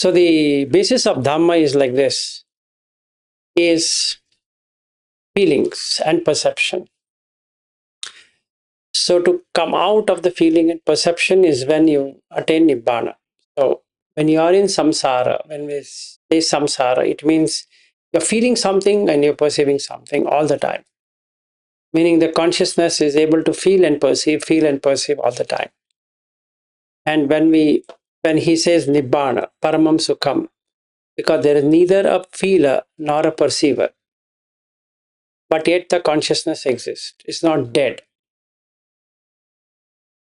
So the basis of Dhamma is like this, is feelings and perception. So to come out of the feeling and perception is when you attain Nibbana. So when you are in samsara, when we say samsara, it means you're feeling something and you're perceiving something all the time. Meaning the consciousness is able to feel and perceive all the time. And when he says Nibbana, Paramam Sukham, because there is neither a feeler nor a perceiver, but yet the consciousness exists. It's not dead.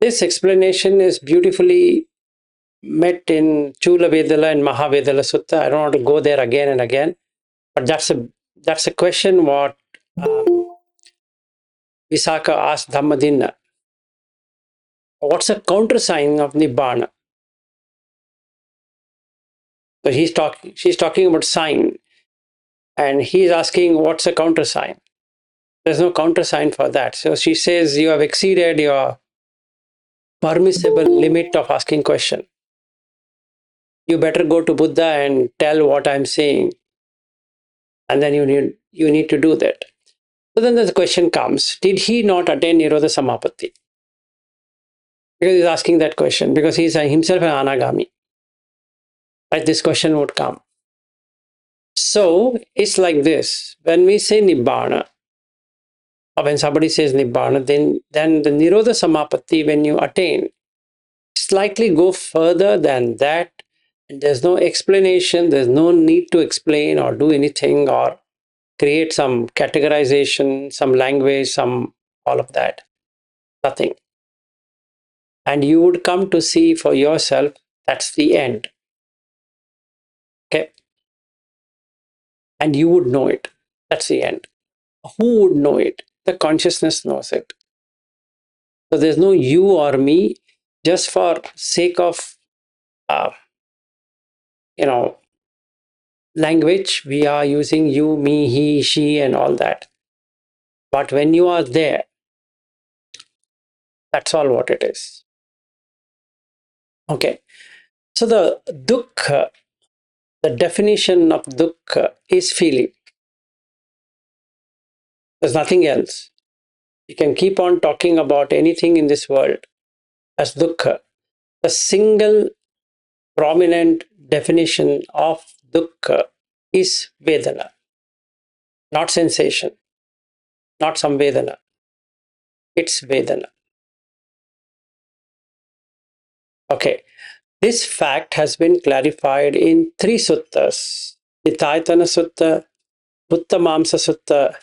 This explanation is beautifully met in Chula Vedala and Mahavedala Sutta. I don't want to go there again and again, but that's a question what Visakha asked Dhammadinna. What's a countersign of Nibbana? So she's talking about sign, and he's asking what's a countersign. There's no countersign for that. So she says you have exceeded your permissible limit of asking question. You better go to Buddha and tell what I'm saying, and then you need to do that. So then the question comes: did he not attain Nirodha Samapatti? Because he's asking that question because he's himself an anagami. Right? This question would come. So it's like this: when we say Nibbana, or when somebody says Nibbana, then the Nirodha Samapatti, when you attain, slightly go further than that. And there's no explanation, there's no need to explain or do anything or create some categorization, some language, some all of that. Nothing. And you would come to see for yourself that's the end. Okay? And you would know it. That's the end. Who would know it? The consciousness knows it. So there's no you or me, just for sake of language, we are using you, me, he, she, and all that. But when you are there, that's all what it is. Okay. So the dukkha, the definition of dukkha is feeling. There's nothing else. You can keep on talking about anything in this world as dukkha. The single prominent definition of dukkha is Vedana, not sensation, not some Vedana. It's Vedana. Okay. This fact has been clarified in 3 suttas: Nitayatana Sutta, Uttamamsa Sutta,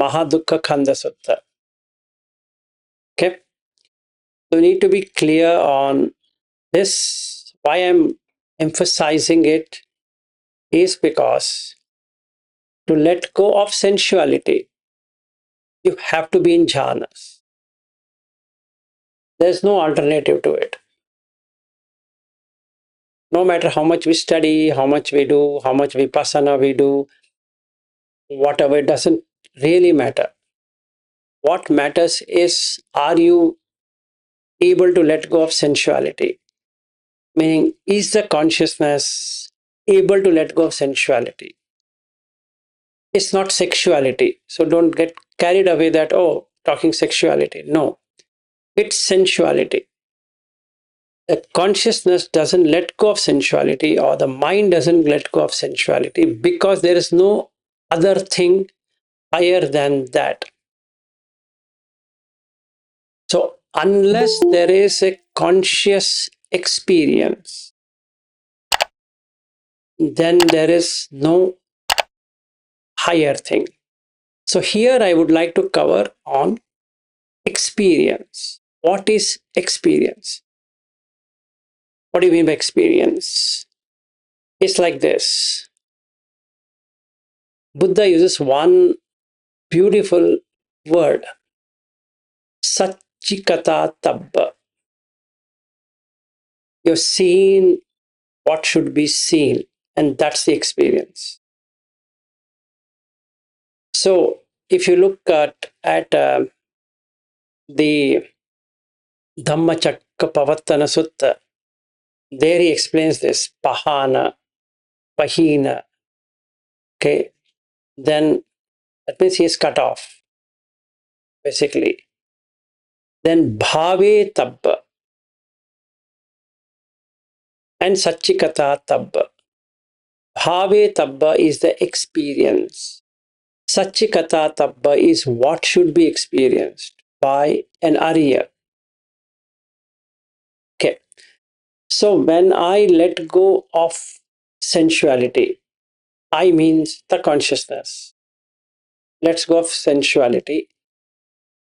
Mahadukha Khanda Sutta. Okay. So we need to be clear on this. Why I'm emphasizing it is because to let go of sensuality, you have to be in jhanas. There's no alternative to it. No matter how much we study, how much we do, how much vipassana we do, whatever, it doesn't really matter. What matters is, are you able to let go of sensuality? Meaning, is the consciousness able to let go of sensuality? It's not sexuality. So don't get carried away that, oh, talking sexuality. No, it's sensuality. The consciousness doesn't let go of sensuality, or the mind doesn't let go of sensuality, because there is no other thing higher than that. So unless there is a conscious experience, then there is no higher thing. So here I would like to cover on experience. What is experience? What do you mean by experience? It's like this. Buddha uses one beautiful word, Satchikata Tabba. You've seen what should be seen, and that's the experience. So if you look at the Dhamma Pavatana Sutta, there he explains this: Pahana, pahina. Okay, then that means he is cut off, basically. Then bhave tabba and sachikata tabba. Bhave tabba is the experience. Sachikata tabba is what should be experienced by an Arya. Okay. So when I let go of sensuality, I means the consciousness. Let's go of sensuality.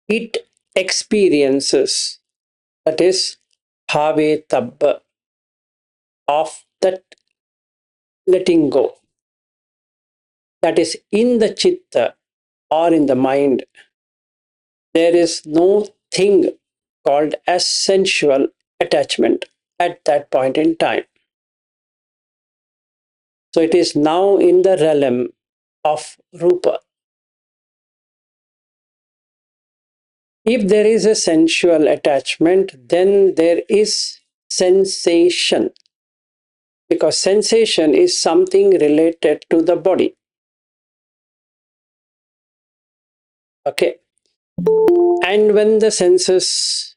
It experiences, that is bhave tabba, of that letting go. That is in the chitta or in the mind. There is no thing called as sensual attachment at that point in time. So it is now in the realm of rupa. If there is a sensual attachment, then there is sensation, because sensation is something related to the body. Okay. And when the senses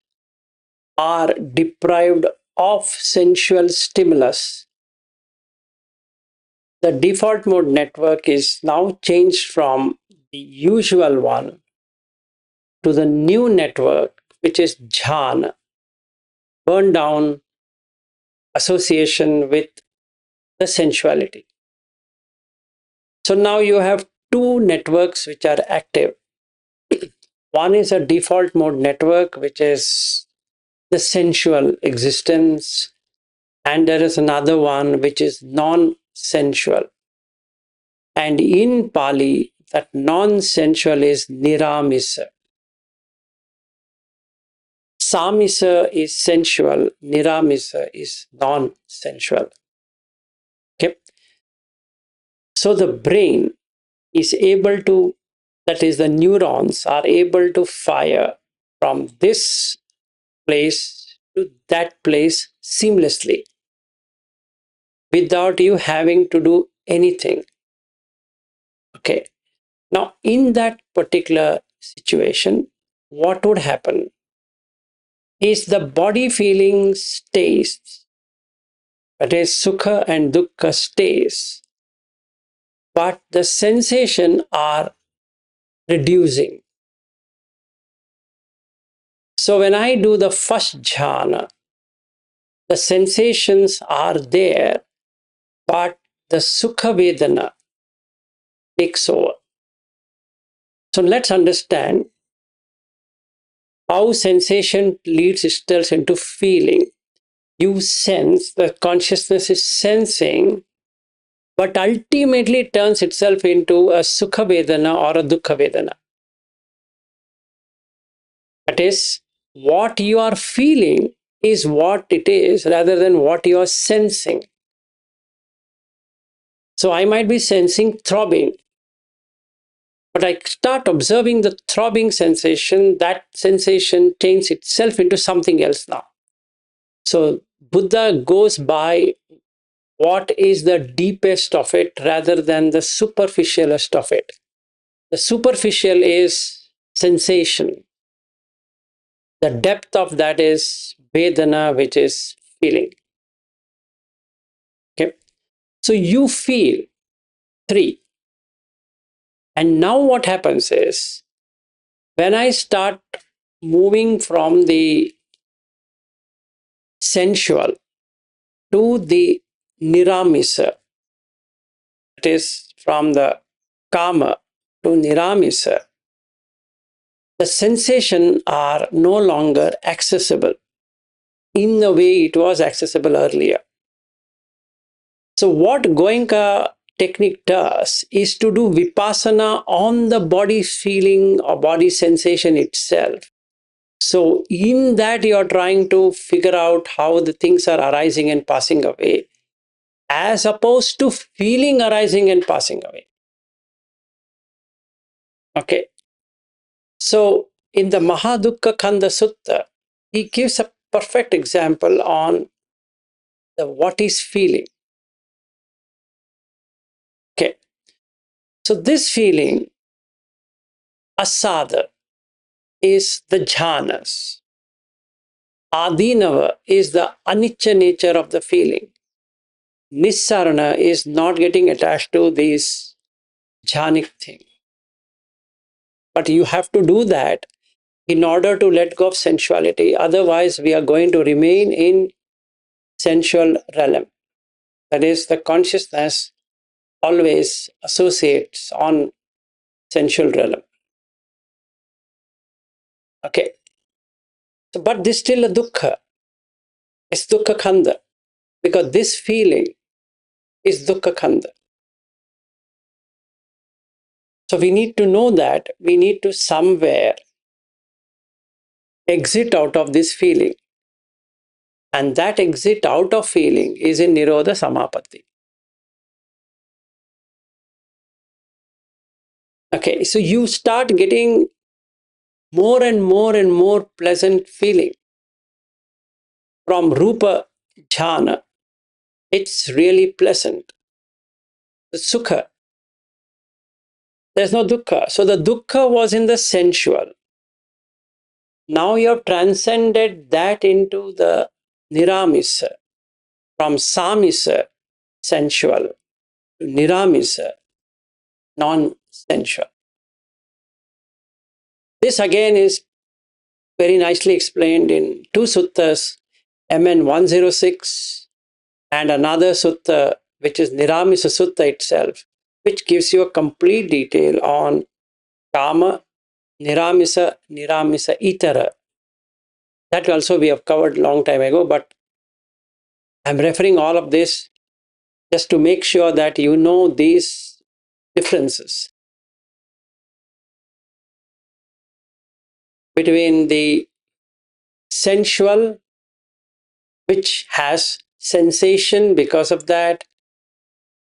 are deprived of sensual stimulus, the default mode network is now changed from the usual one to the new network, which is jhana, burn down association with the sensuality. So now you have two networks which are active. One is a default mode network, which is the sensual existence, and there is another one which is non-sensual. And in Pali, that non-sensual is niramisa. Samisa is sensual, niramisa is non-sensual. Okay. So the brain is able to, that is, the neurons are able to fire from this place to that place seamlessly without you having to do anything. Okay. Now, in that particular situation, what would happen is the body feeling stays, that is, sukha and dukkha stays, but the sensation are reducing. So when I do the first jhana, the sensations are there, but the sukha vedana takes over. So let's understand how sensation leads itself into feeling. You sense, the consciousness is sensing, but ultimately turns itself into a sukha vedana or a dukkha vedana. That is, what you are feeling is what it is rather than what you are sensing. So I might be sensing throbbing, but I start observing the throbbing sensation, that sensation changes itself into something else now. So Buddha goes by what is the deepest of it rather than the superficialist of it. The superficial is sensation. The depth of that is Vedana, which is feeling. Okay. So you feel three. And now what happens is, when I start moving from the sensual to the niramisa, it is from the kama to niramisa, the sensation are no longer accessible in the way it was accessible earlier. So what Goenka technique does is to do vipassana on the body feeling or body sensation itself. So in that you are trying to figure out how the things are arising and passing away, as opposed to feeling arising and passing away. Okay. So in the Mahadukkha Khanda Sutta, he gives a perfect example on the what is feeling. So this feeling, asada, is the jhanas. Adinava is the anicca nature of the feeling. Nissarana is not getting attached to this jhanic thing. But you have to do that in order to let go of sensuality. Otherwise, we are going to remain in sensual realm. That is, the consciousness always associates on sensual realm. Okay. So, but this is still a dukkha. It's dukkha khanda. Because this feeling is dukkha khanda. So we need to know that we need to somewhere exit out of this feeling. And that exit out of feeling is in Nirodha Samapatti. Okay, so you start getting more and more pleasant feeling from Rupa Jhana. It's really pleasant. The Sukha. There's no Dukkha. So the Dukkha was in the sensual. Now you have transcended that into the Niramisa. From Samisa, sensual, to Niramisa, non-sensual. This again is very nicely explained in two suttas, MN 106, and another sutta, which is Niramisa Sutta itself, which gives you a complete detail on Kama, Niramisa, Niramisa Itara. That also we have covered a long time ago, but I'm referring all of this just to make sure that you know these differences between the sensual, which has sensation because of that,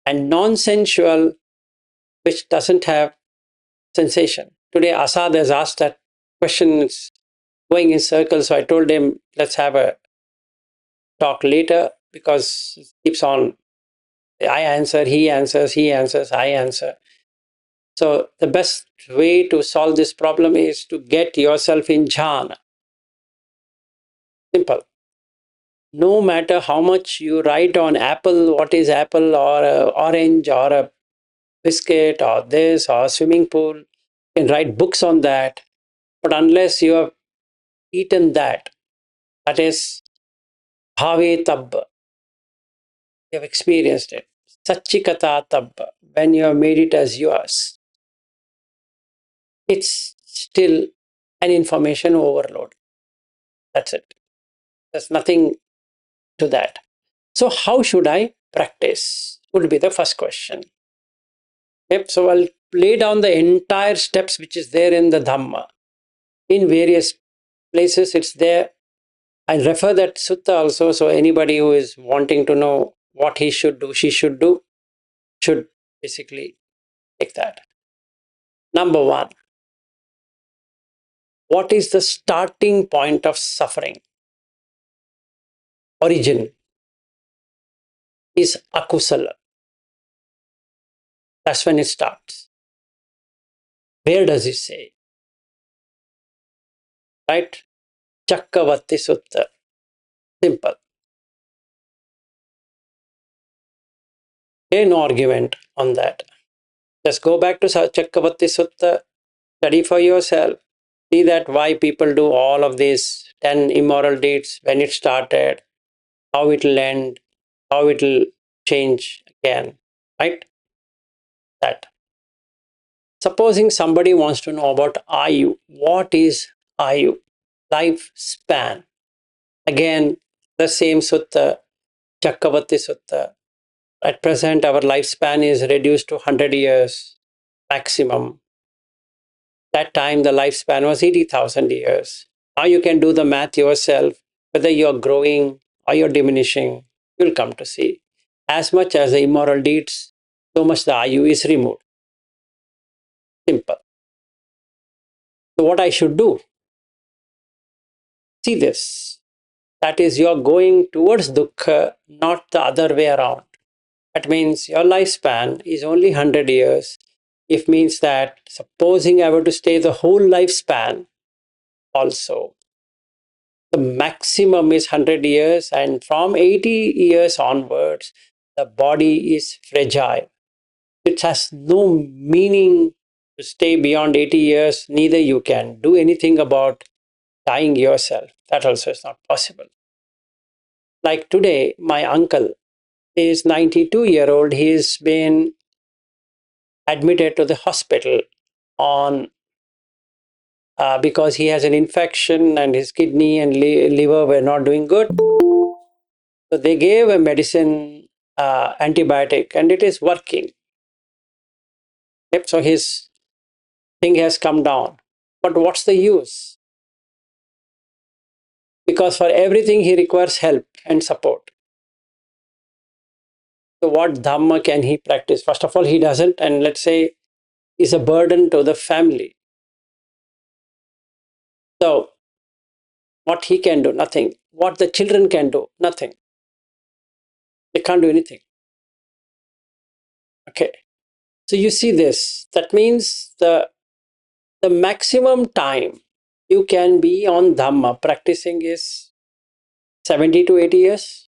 and non-sensual, which doesn't have sensation. Today, Asad has asked that question, it's going in circles, so I told him, let's have a talk later because it keeps on. I answer, he answers, he answers, I answer. So the best way to solve this problem is to get yourself in jhana. Simple. No matter how much you write on apple, what is apple, or a orange, or a biscuit, or this, or swimming pool, you can write books on that. But unless you have eaten that, that is bhave tabba, you have experienced it. Satchikata tabba, when you have made it as yours, it's still an information overload. That's it. There's nothing to that. So how should I practice? Would be the first question. Yep. So I'll lay down the entire steps which is there in the Dhamma. In various places it's there. I'll refer that sutta also. So anybody who is wanting to know what he should do, she should do, should basically take that. Number one, what is the starting point of suffering? Origin is akusala. That's when it starts. Where does it say? Right? Chakkavati Sutta. Simple. Okay, no argument on that. Just go back to Chakkavati Sutta, study for yourself. See that why people do all of these 10 immoral deeds, when it started, how it will end, how it will change again. Right? That. Supposing somebody wants to know about Ayu. What is Ayu? Lifespan. Again, the same sutta, Chakkavati Sutta. At present, our lifespan is reduced to 100 years maximum. That time, the lifespan was 80,000 years. Now you can do the math yourself, whether you're growing or you're diminishing, you'll come to see. As much as the immoral deeds, so much the Ayu is removed. Simple. So what I should do? See this. That is, you're going towards dukkha, not the other way around. That means your lifespan is only 100 years. If means that supposing I were to stay the whole lifespan also, the maximum is 100 years, and from 80 years onwards, the body is fragile. It has no meaning to stay beyond 80 years, neither you can do anything about dying yourself. That also is not possible. Like today, my uncle is 92-year-old. He's been admitted to the hospital on because he has an infection and his kidney and liver were not doing good. So they gave a medicine, antibiotic, and it is working. Yep, so his thing has come down. But what's the use? Because for everything he requires help and support. So what Dhamma can he practice? First of all, he doesn't, and let's say is a burden to the family. So what he can do? Nothing. What the children can do? Nothing. They can't do anything. Okay. So you see this. That means the maximum time you can be on Dhamma practicing is 70 to 80 years.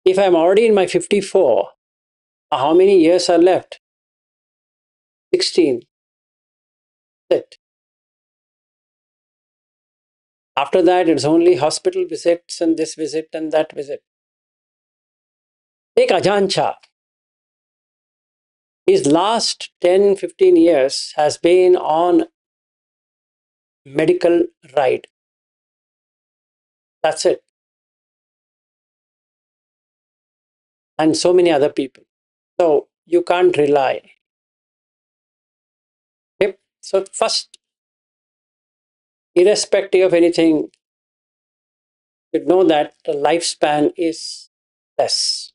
If I'm already in my 54, how many years are left? 16. That's it. After that, it's only hospital visits and this visit and that visit. Take Ajahn Chah. His last 10, 15 years has been on medical ride. That's it. And so many other people. So you can't rely. Okay? So first, irrespective of anything, you know that the lifespan is less.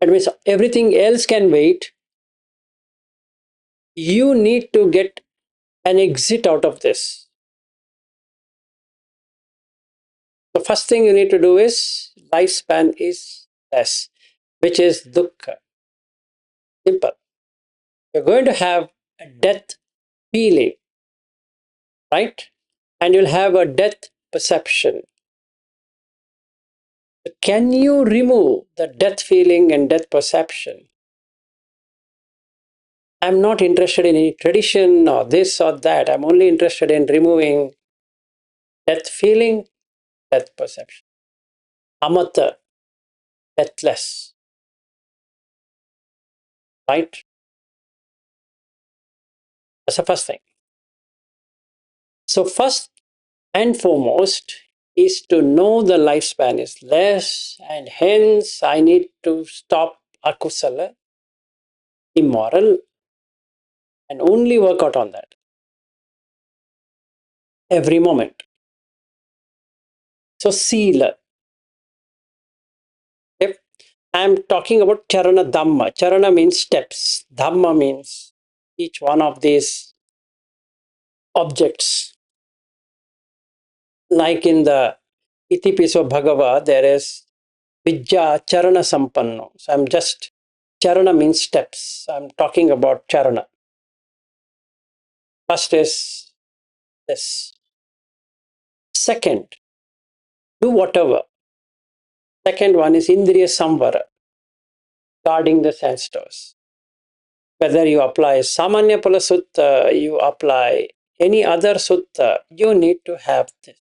That means everything else can wait. You need to get an exit out of this. The first thing you need to do is lifespan is less, which is dukkha. Simple. You're going to have a death feeling, right? And you'll have a death perception. Can you remove the death feeling and death perception? I'm not interested in any tradition or this or that. I'm only interested in removing death feeling, death perception. Amata, deathless, right? That's the first thing. So first and foremost is to know the lifespan is less, and hence I need to stop akusala, immoral, and only work out on that every moment. So sila. If I'm talking about charana dhamma, charana means steps, dhamma means each one of these objects. Like in the Itipiso Bhagava, there is Vijja Charana Sampanno. So I'm just, Charana means steps. I'm talking about Charana. First is this. Second, do whatever. Second one is Indriya Samvara, guarding the sense doors. Whether you apply Samanya Pala Sutta, you apply any other sutta, you need to have this.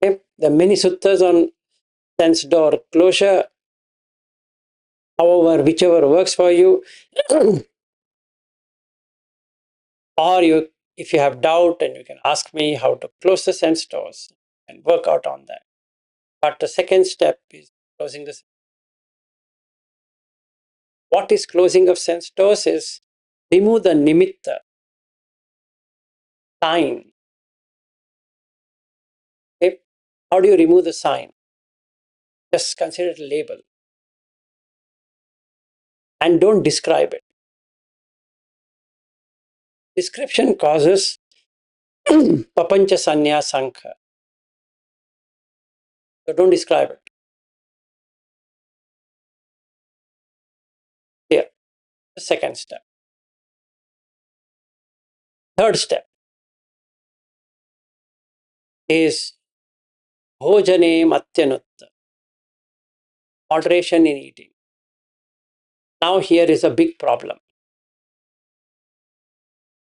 Okay? The many suttas on sense door closure, however, whichever works for you, or you, if you have doubt, and you can ask me how to close the sense doors and work out on that. But the second step is closing the. What is closing of sense doors is remove the nimitta, sign. Okay? How do you remove the sign? Just consider it a label and don't describe it. Description causes papancha sanya sankha. So don't describe it. The second step. Third step is bhojane matyanutta, moderation in eating. Now here is a big problem.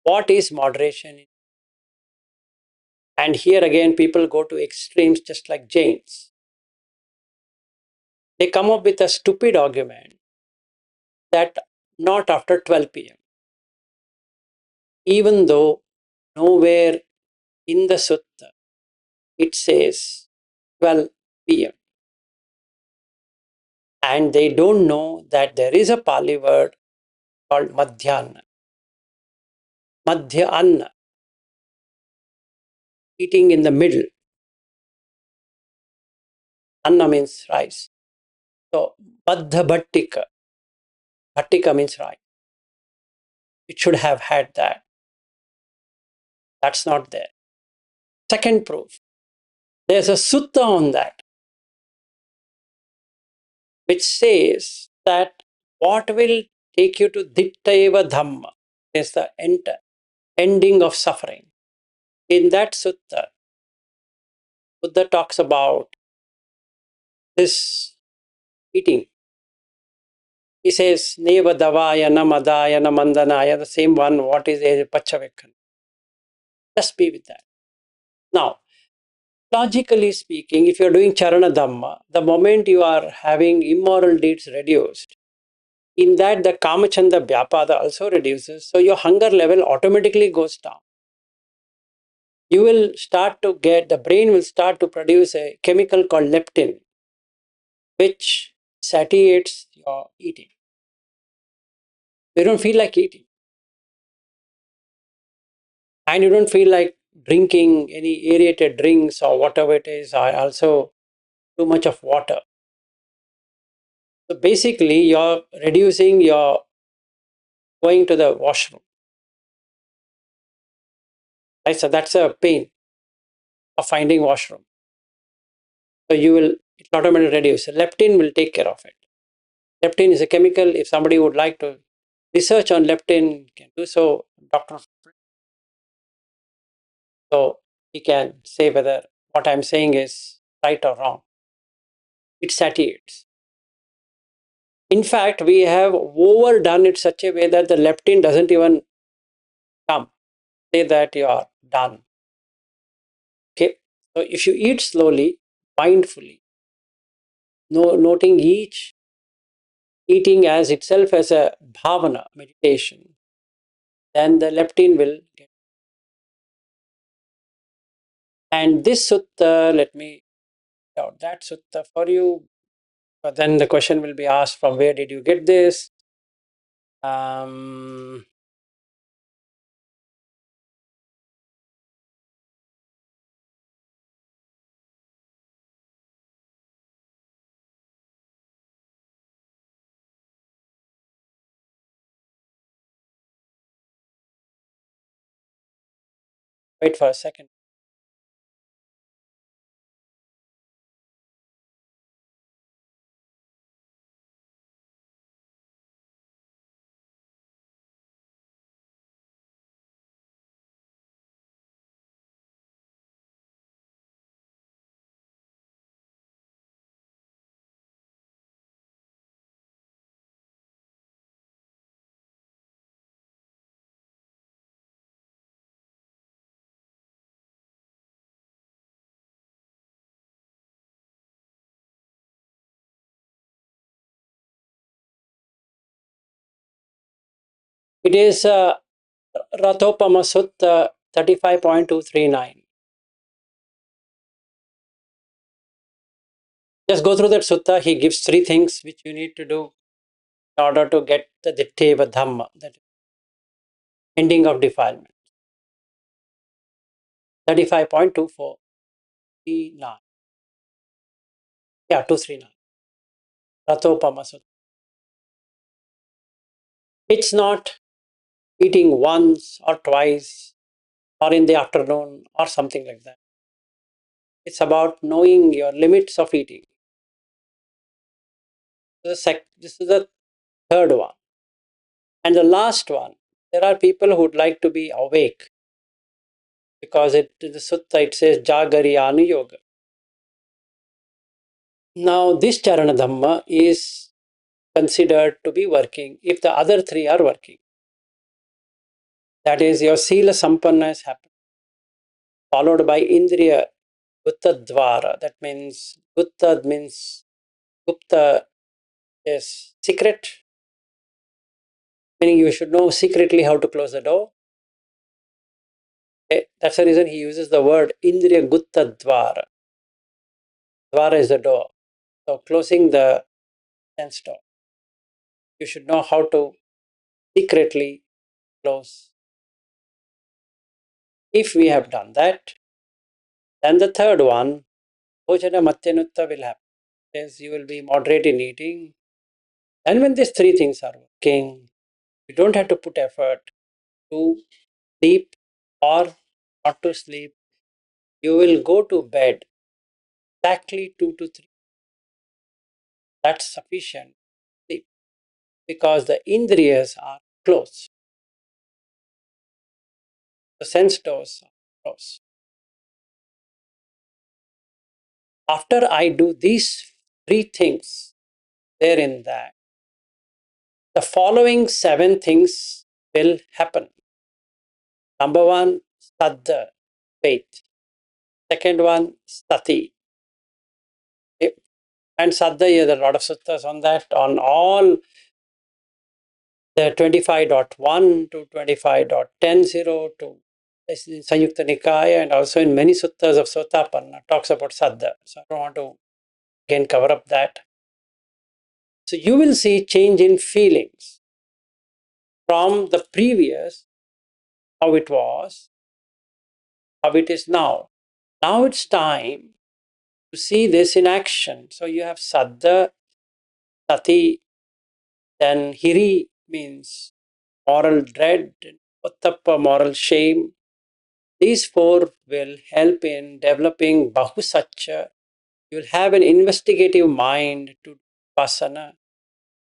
What is moderation? And here again, people go to extremes just like Jains. They come up with a stupid argument that not after 12 p.m., even though nowhere in the sutta it says 12 p.m. And they don't know that there is a Pali word called madhyana. Madhya eating in the middle. Anna means rice. So madhya bhattika means rice. It should have had that. That's not there. Second proof, there's a sutta on that which says that what will take you to dittayeva dhamma is the ending of suffering. In that sutta, Buddha talks about this eating. He says, Neva davaya, na madaya, na mandanaya, the same one, what is a pachavekan. Just be with that. Now, logically speaking, if you're doing charana dhamma, the moment you are having immoral deeds reduced, in that the kamachanda vyapada also reduces, so your hunger level automatically goes down. You will start to get, the brain will start to produce a chemical called leptin, which satiates your eating. You don't feel like eating. And you don't feel like drinking any aerated drinks or whatever it is, or also too much of water. So basically, you're reducing your going to the washroom. Right? So that's a pain of finding washroom. So you will, it automatically reduce. Leptin will take care of it. Leptin is a chemical. If somebody would like to research on leptin, can do so. Doctor, so he can say whether what I'm saying is right or wrong. It satiates. In fact, we have overdone it such a way that the leptin doesn't even come. Say that you are done. Okay. So if you eat slowly, mindfully, noting each eating as itself as a bhavana, meditation, then the leptin will get. And this sutta, let me out that sutta for you. But then the question will be asked, from where did you get this? Um, Wait for a second. It is Rathopama Sutta 35.239. Just go through that sutta. He gives three things which you need to do in order to get the Ditteva Dhamma, that ending of defilement. 35.2439. Yeah, 239. Rathopama Sutta. It's not eating once or twice or in the afternoon or something like that. It's about knowing your limits of eating. This is the third one. And the last one, there are people who would like to be awake because in the sutta it says Jagariyanu Yoga. Now, this Charana Dhamma is considered to be working if the other three are working. That is, your Sila Sampanna has happened, followed by Indriya Gupta Dvara. That means Gupta means Gupta is secret, meaning you should know secretly how to close the door. Okay? That's the reason he uses the word Indriya Gupta Dvara. Dvara is the door. So closing the sense door. You should know how to secretly close. If we have done that, then the third one, Bhojana Matyanutta will happen. Yes, you will be moderate in eating. And when these three things are working, you don't have to put effort to sleep or not to sleep. You will go to bed exactly 2 to 3. That's sufficient sleep because the indriyas are closed. The sense doors are closed. After I do these three things, there in that, the following 7 things will happen. Number one, Saddha, faith. Second one, Sati. And Saddha, there's a lot of suttas on that, on all the 25.1 to 25.10 to Sanyukta Nikaya, and also in many suttas of Sotapanna talks about Saddha. So I don't want to again cover up that. So you will see change in feelings from the previous, how it was, how it is now. Now it's time to see this in action. So you have Saddha, Sati, then Hiri means moral dread, Uttappa, moral shame. These 4 will help in developing Bahusatcha. You'll have an investigative mind to Pasana.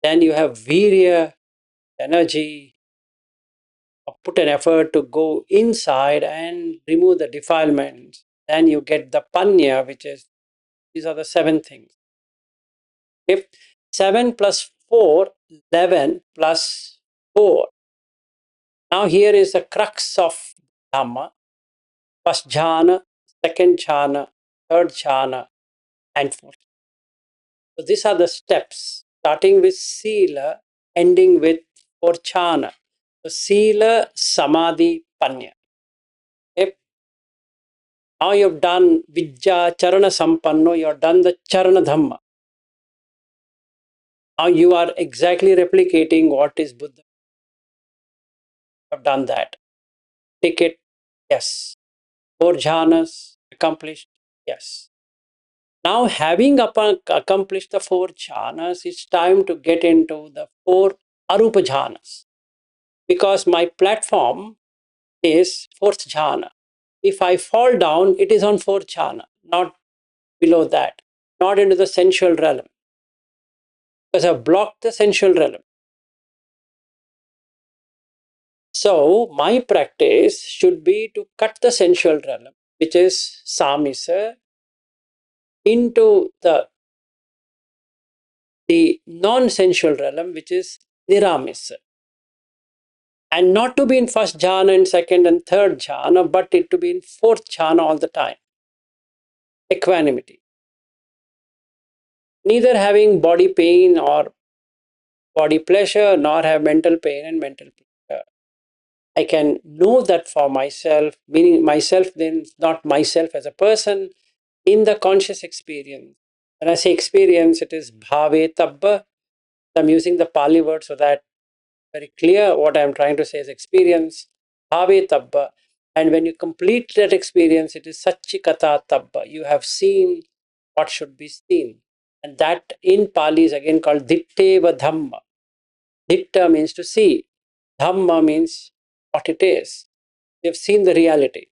Then you have Virya, energy, put an effort to go inside and remove the defilements. Then you get the Panya, which is, these are the 7 things. If 7 plus 4, 11 plus 4. Now here is the crux of Dhamma. First jhana, second jhana, third jhana, and fourth. So these are the steps, starting with Sila, ending with 4 jhana. So Sila, Samadhi, Panya. Okay? Now you've done Vijja, Charana Sampanno, you've done the Charana Dhamma. Now you are exactly replicating what is Buddha. I've done that. Take it, yes. 4 jhanas accomplished, yes. Now, having accomplished the 4 jhanas, it's time to get into the 4 arupa jhanas. Because my platform is 4th jhana. If I fall down, it is on 4th jhana, not below that, not into the sensual realm. Because I've blocked the sensual realm. So, my practice should be to cut the sensual realm, which is samisa, into the non-sensual realm, which is niramisa. And not to be in first jhana and second and third jhana, but it to be in 4th jhana all the time. Equanimity. Neither having body pain or body pleasure, nor have mental pain and mental pleasure. I can know that for myself, meaning myself then not myself as a person, in the conscious experience. When I say experience, it is bhave tabba. I'm using the Pali word so that very clear what I'm trying to say is experience. Bhave tabba. And when you complete that experience, it is Satchikata tabba. You have seen what should be seen. And that in Pali is again called Ditteva Dhamma. Ditta means to see. Dhamma means what it is. You've seen the reality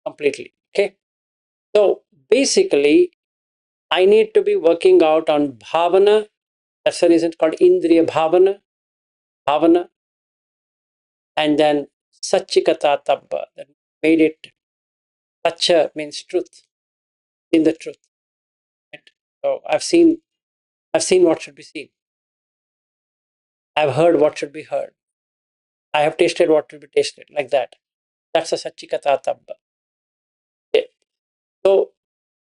completely. Okay. So basically, I need to be working out on bhavana. That's the reason it's called Indriya Bhavana. bhavana, and then Satchikata Tabba, that made it. Satcha means truth, in the truth. Right? So I've seen what should be seen. I've heard what should be heard. I have tasted what should be tasted, like that. That's a Satchikata Tabba. Okay. So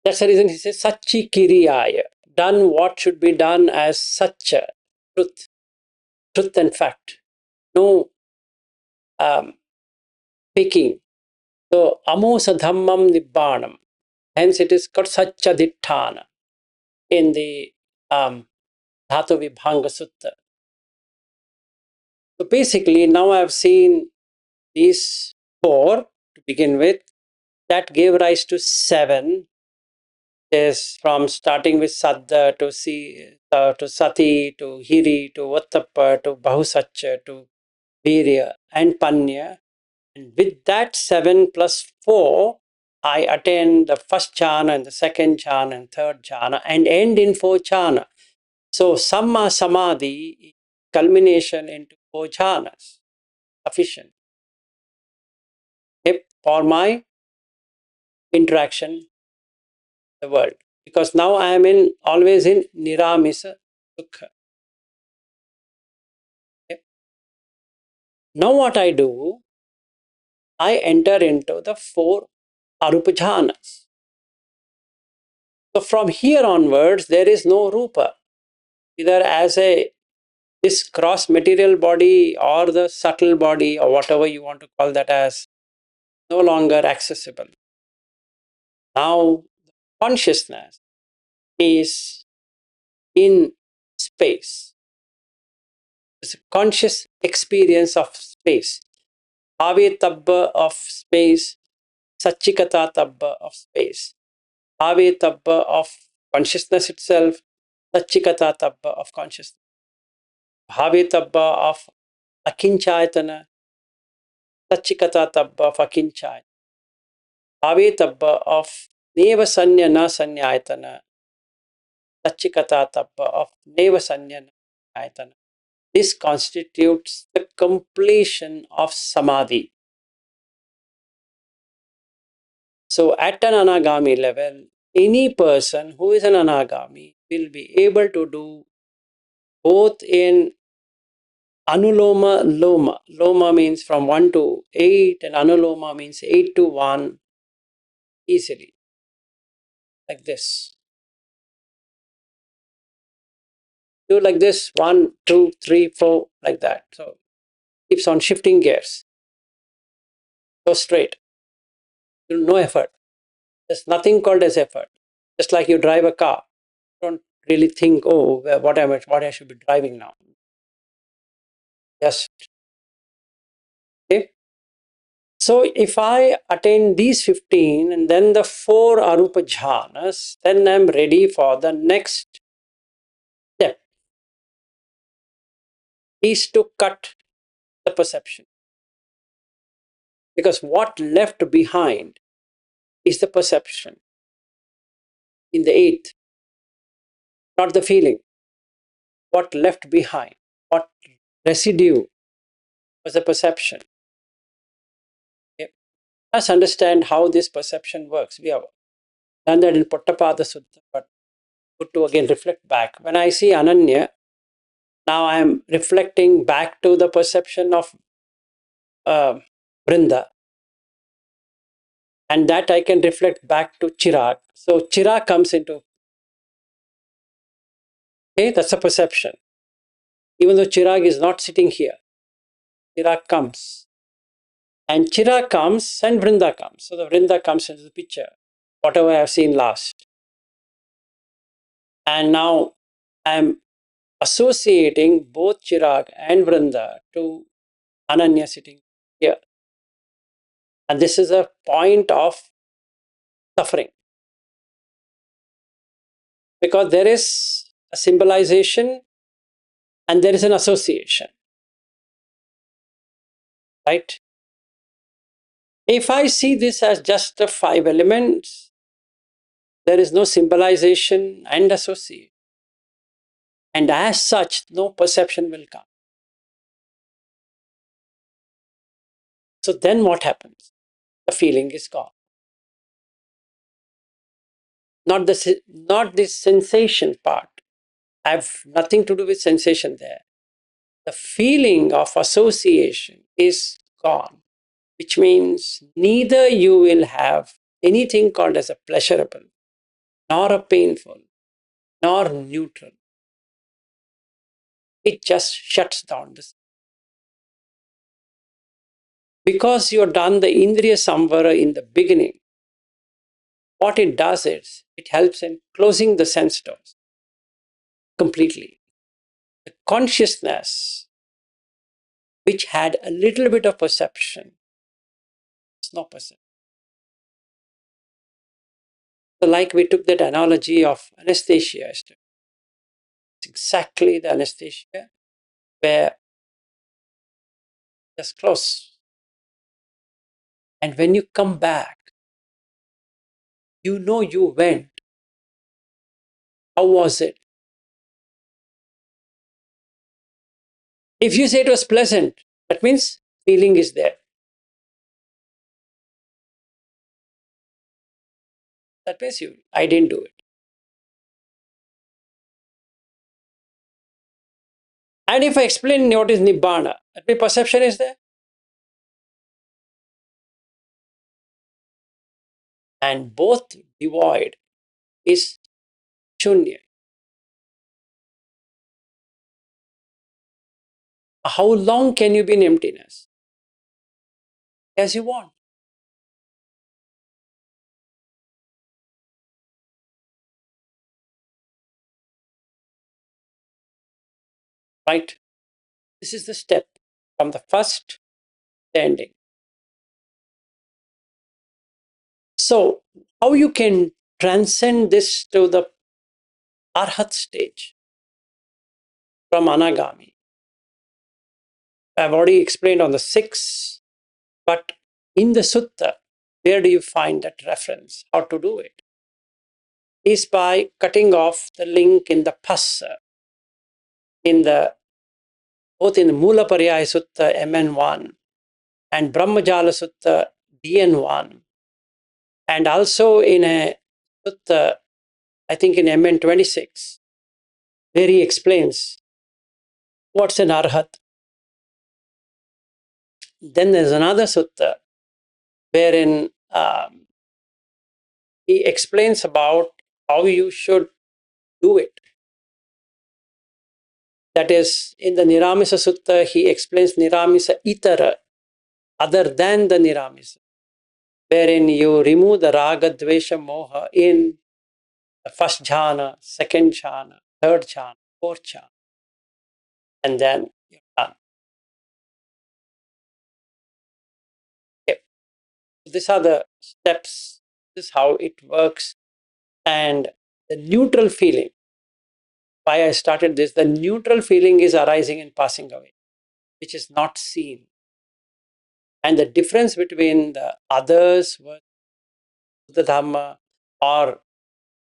that's the reason he says Sachi Kiriyaya. Done what should be done as Satcha, truth, truth and fact. No um, faking. So Amosa Dhammam Nibbanam. Hence it is called Satcha Ditthana in the Dhatu Vibhanga Sutta. So basically, now I've seen these four to begin with. That gave rise to seven. Is from starting with Saddha to Sati to Hiri to Vattappa to Bahusaccha to Virya and Panya. And with that 7 plus 4, I attain the first jhana and the second jhana and third jhana and end in 4 jhana. So Samma Samadhi is culmination into 4 jhanas, sufficient for my interaction in the world. Because now I am in always in Niramisa Sukha. Okay. Now what I do, I enter into the 4 Arupa jhanas. So from here onwards, there is no Rupa, either as a this cross material body or the subtle body or whatever you want to call that as, no longer accessible. Now consciousness is in space. It's a conscious experience of space. Ave tabba of space, Satchikata tabba of space. Ave tabba of consciousness itself, Satchikata tabba of consciousness. Bhave tabba of akinchayatana, Satchikata tabba of akinchayatana. Bhave tabba of neva sanya na sanyayatana, Satchikata tabba of neva sanya na sanyayatana. This constitutes the completion of samadhi. So at an anagami level, any person who is an anagami will be able to do both in anuloma loma. Loma means from 1 to 8 and anuloma means 8 to 1 easily, like this. Do like this, 1, 2, 3, 4, like that. So keeps on shifting gears. Go straight. No effort. There's nothing called as effort. Just like you drive a car. Don't really think, oh, what I should be driving now. Just okay. So if I attain these 15 and then the 4 arupa jhanas, then I'm ready for the next step, is to cut the perception. Because what left behind is the perception in the 8th, not the feeling. What left behind, what residue was the perception. Okay. Let's understand how this perception works. We have done that in Pottapada Sutta, but good to again reflect back. When I see Ananya, now I am reflecting back to the perception of Vrinda, and that I can reflect back to Chirag. So Chirag comes into, okay, that's a perception. Even though Chirag is not sitting here, Chirag comes. And Chirag comes and Vrinda comes. So the Vrinda comes into the picture, whatever I have seen last. And now I'm associating both Chirag and Vrinda to Ananya sitting here. And this is a point of suffering. Because there is a symbolization and there is an association. Right? If I see this as just the 5 elements, there is no symbolization and association. And as such, no perception will come. So then what happens? The feeling is gone. Not this sensation part. I have nothing to do with sensation there. The feeling of association is gone, which means neither you will have anything called as a pleasurable, nor a painful, nor neutral. It just shuts down this. Because you've done the Indriya Samvara in the beginning, what it does is it helps in closing the sense doors completely. The consciousness, which had a little bit of perception, it's no perception. So, like we took that analogy of anesthesia, it's exactly the anesthesia where just close. And when you come back, you know you went. How was it? If you say it was pleasant, that means feeling is there. That means I didn't do it. And if I explain what is Nibbana, that means perception is there. And both devoid is Shunya. How long can you be in emptiness? As you want. Right? This is the step from the first to the ending. So, how you can transcend this to the Arhat stage from Anagami? I've already explained on the 6, but in the sutta, where do you find that reference? How to do it? Is by cutting off the link in the Phassa, in the both in the Mula Pariyaya Sutta MN1 and Brahmajala Sutta DN1, and also in a sutta, I think in MN26, where he explains what's an arhat. Then there's another sutta wherein he explains about how you should do it. That is, in the Niramisa Sutta, he explains Niramisa Itara, other than the Niramisa, wherein you remove the Raga, Dvesha, Moha in the first jhana, second jhana, third jhana, fourth jhana, and then you're done. Okay. These are the steps. This is how it works. And the neutral feeling, why I started this, the neutral feeling is arising and passing away, which is not seen. And the difference between the others, the Dhamma, or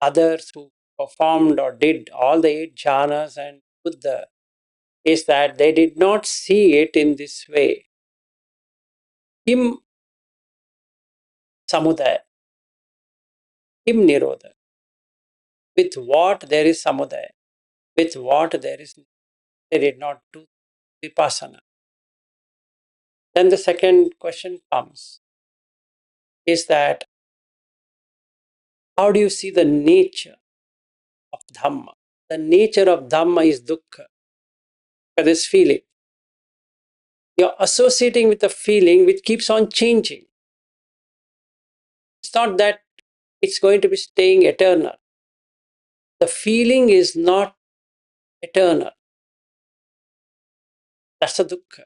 others who performed or did all the 8 jhanas and Buddha, is that they did not see it in this way. Kim samudaya, kim nirodha. With what there is samudaya, with what there is, they did not do vipassana. Then the second question comes, is that how do you see the nature of Dhamma? The nature of Dhamma is dukkha, this feeling. You're associating with a feeling which keeps on changing. It's not that it's going to be staying eternal. The feeling is not eternal. That's a dukkha.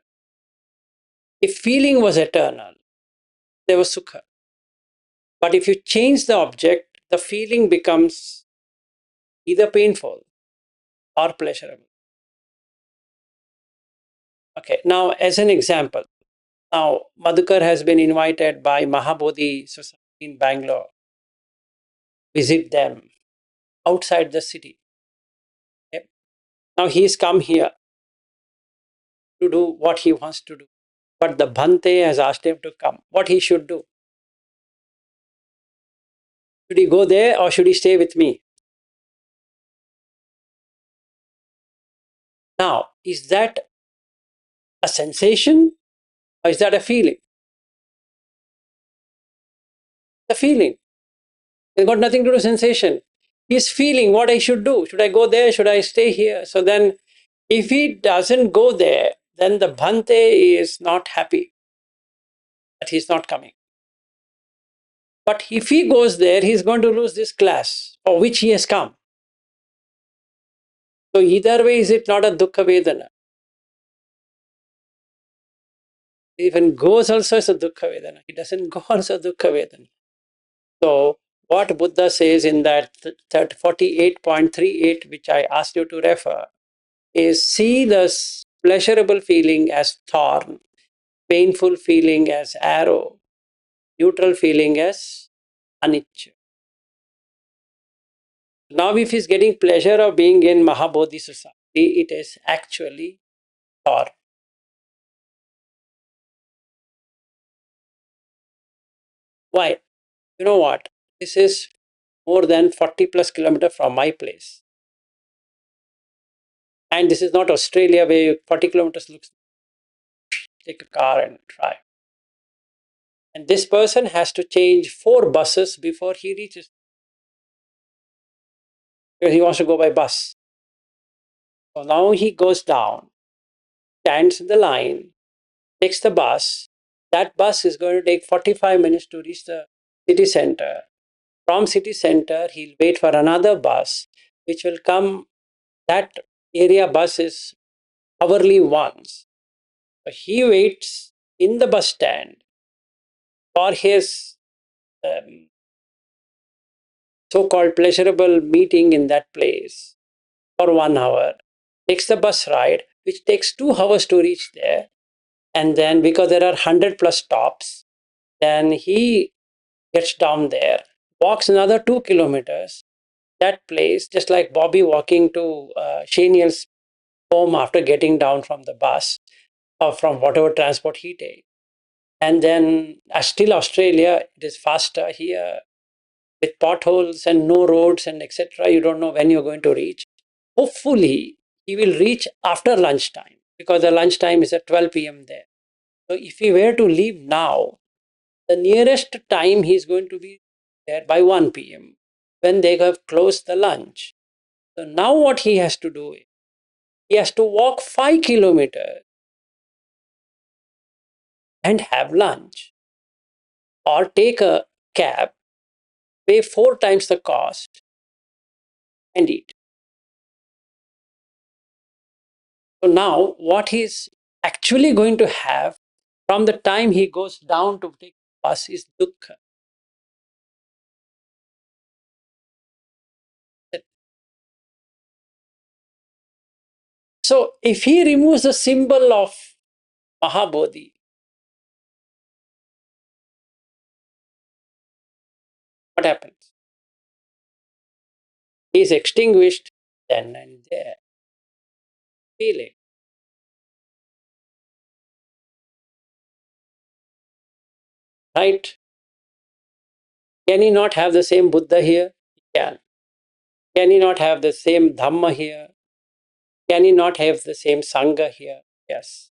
If feeling was eternal, there was sukha. But if you change the object, the feeling becomes either painful or pleasurable. Okay, now as an example, now Madhukar has been invited by Mahabodhi Society in Bangalore. Visit them outside the city. Okay. Now he's come here to do what he wants to do. But the Bhante has asked him to come. What he should do? Should he go there or should he stay with me? Now, is that a sensation or is that a feeling? The feeling. It's got nothing to do with sensation. He's feeling what I should do. Should I go there? Should I stay here? So then, if he doesn't go there, then the Bhante is not happy that he's not coming. But if he goes there, he's going to lose this class for which he has come. So either way, is it not a dukkha vedana? Even goes also is a dukkha vedana. He doesn't go also dukkha vedana. So what Buddha says in that 48.38, which I asked you to refer, is see the pleasurable feeling as thorn, painful feeling as arrow, neutral feeling as anicca. Now, if he's getting pleasure of being in Mahabodhi society, it is actually thorn. Why? You know what? This is more than 40 plus kilometers from my place. And this is not Australia where 40 kilometers looks, take a car and drive. And this person has to change 4 buses before he reaches, because he wants to go by bus. So now he goes down, stands in the line, takes the bus. That bus is going to take 45 minutes to reach the city center. From city center, he'll wait for another bus, which will come. That area bus is hourly once. So he waits in the bus stand for his so-called pleasurable meeting in that place for 1 hour, takes the bus ride, which takes 2 hours to reach there. And then because there are 100 plus stops, then he gets down there, walks another 2 kilometers. That place, just like Bobby walking to Shaniel's home after getting down from the bus or from whatever transport he takes. And then still Australia, it is faster here with potholes and no roads and etc. You don't know when you're going to reach. Hopefully, he will reach after lunchtime because the lunchtime is at 12 p.m. there. So if he were to leave now, the nearest time he's going to be there by 1 p.m. when they have closed the lunch. So now what he has to do is he has to walk 5 kilometers and have lunch or take a cab, pay 4 times the cost and eat. So now what he's actually going to have from the time he goes down to take the bus is dukkha. So if he removes the symbol of Mahabodhi, what happens? He is extinguished then and there. Feel it. Right? Can he not have the same Buddha here? He can. Can he not have the same Dhamma here? Can he not have the same Sangha here? Yes.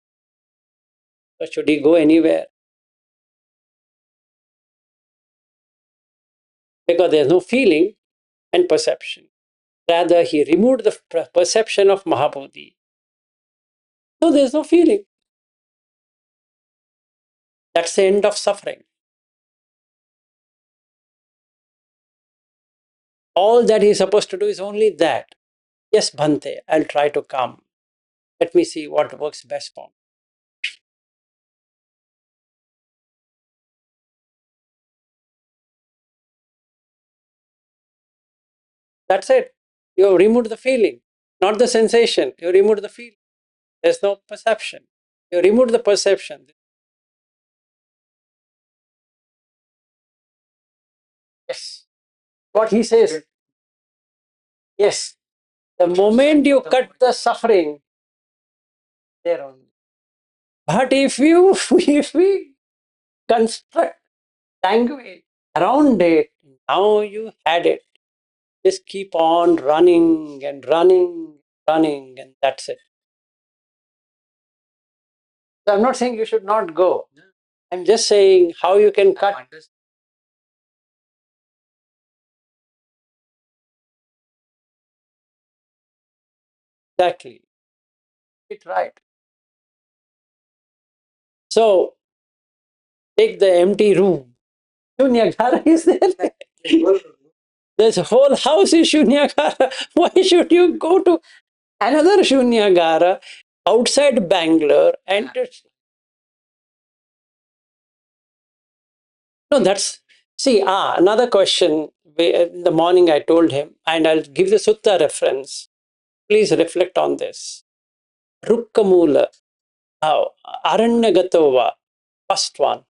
So should he go anywhere? Because there's no feeling and perception. Rather, he removed the perception of Mahabodhi. So there's no feeling. That's the end of suffering. All that he's supposed to do is only that. Yes, Bhante, I'll try to come. Let me see what works best for me. That's it. You removed the feeling, not the sensation. You removed the feeling. There's no perception. You removed the perception. Yes. What he says. Yes. The moment you cut the suffering, there only. But if we construct language around it, now you had it. Just keep on running and running, running, and that's it. So I'm not saying you should not go. I'm just saying how you can cut. Exactly. It right. So take the empty room. Shunyagara is there. This whole house is Shunyagara. Why should you go to another Shunyagara outside Bangalore and no, that's see, another question. In the morning, I told him, and I'll give the Sutta reference. Please reflect on this. Rukkamula, Aranyagatova, first one.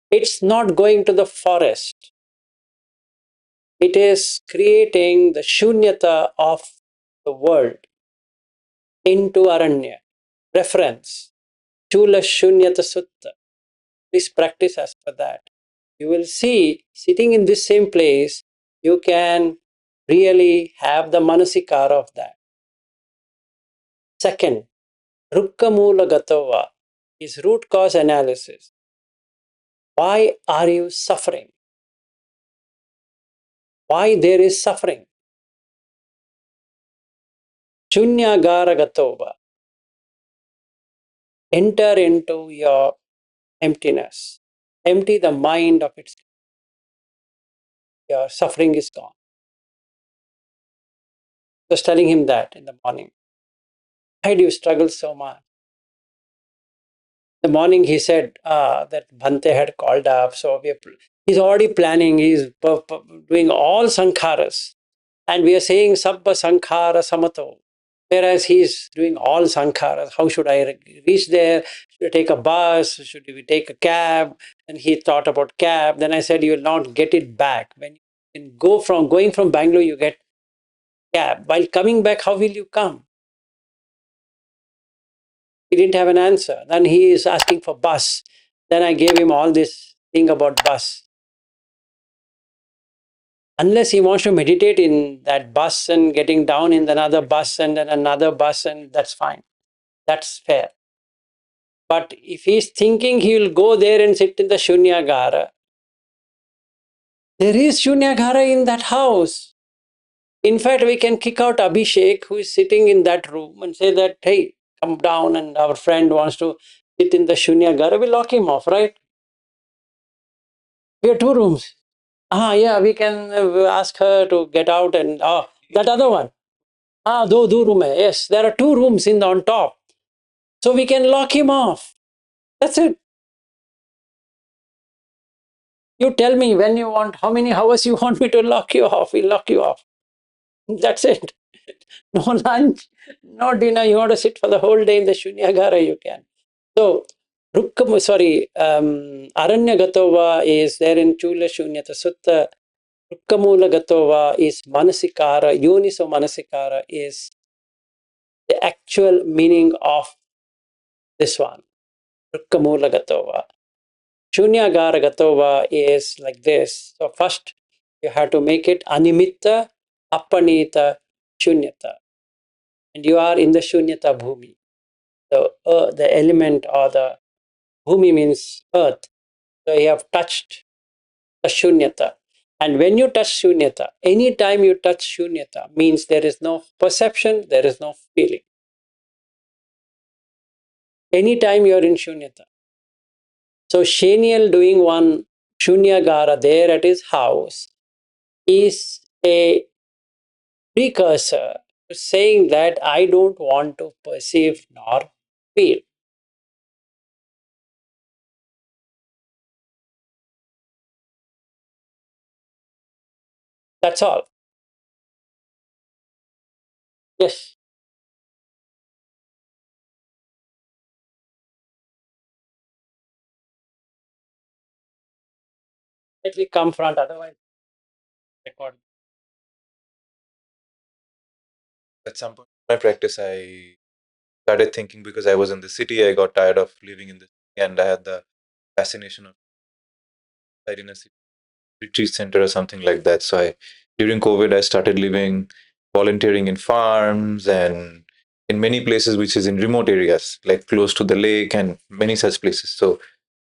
It's not going to the forest. It is creating the shunyata of the world into Aranya. Reference. Chula Shunyata Sutta. Please practice as per that. You will see, sitting in this same place, you can really have the manasikara of that. Second, Rukkamula Gatava is root cause analysis. Why are you suffering? Why there is suffering? Shunyagara Gatova. Enter into your emptiness. Empty the mind of its, your suffering is gone. Just telling him that in the morning. Why do you struggle so much? The morning he said that Bhante had called up, so he's already planning, he's doing all sankharas. And we are saying Sabba Sankhara Samato. Whereas he's doing all sankharas. How should I reach there? Should I take a bus? Should we take a cab? And he thought about cab. Then I said, you will not get it back. When you go from going from Bangalore, you get cab. While coming back, how will you come? He didn't have an answer. Then he is asking for bus. Then I gave him all this thing about bus. Unless he wants to meditate in that bus and getting down in another bus and then another bus, and that's fine. That's fair. But if he's thinking he will go there and sit in the Shunyagara, there is Shunyagara in that house. In fact, we can kick out Abhishek, who is sitting in that room, and say that, hey, come down, and our friend wants to sit in the Shunyagara. We lock him off, right? We have two rooms. Yeah, we can ask her to get out and, that other one. Do room hai. Yes, there are two rooms in on top. So we can lock him off. That's it. You tell me when you want, how many hours you want me to lock you off. We'll lock you off. That's it. No lunch, no dinner. You want to sit for the whole day in the Shunyagara, you can. So, Aranya Gatova is there in Chula Shunyata Sutta. Rukkamula Gatova is Manasikara. Yuniso Manasikara is the actual meaning of this one. Rukkamula Gatova. Shunyagara Gatova is like this. So, first you have to make it Animitta, Apanita, Shunyata. And you are in the Shunyata Bhumi. The element or the Bhumi means earth. So you have touched the Shunyata. And when you touch Shunyata, anytime you touch Shunyata means there is no perception, there is no feeling. Anytime you are in Shunyata. So Shenial doing one Shunyagara there at his house is a precursor to saying that I don't want to perceive nor feel. That's all. Yes. Let me come front, otherwise record. At some point in my practice, I started thinking, because I was in the city, I got tired of living in the city, and I had the fascination of life in a city retreat center or something like that. So during COVID, I started living, volunteering in farms and in many places which is in remote areas, like close to the lake and many such places. So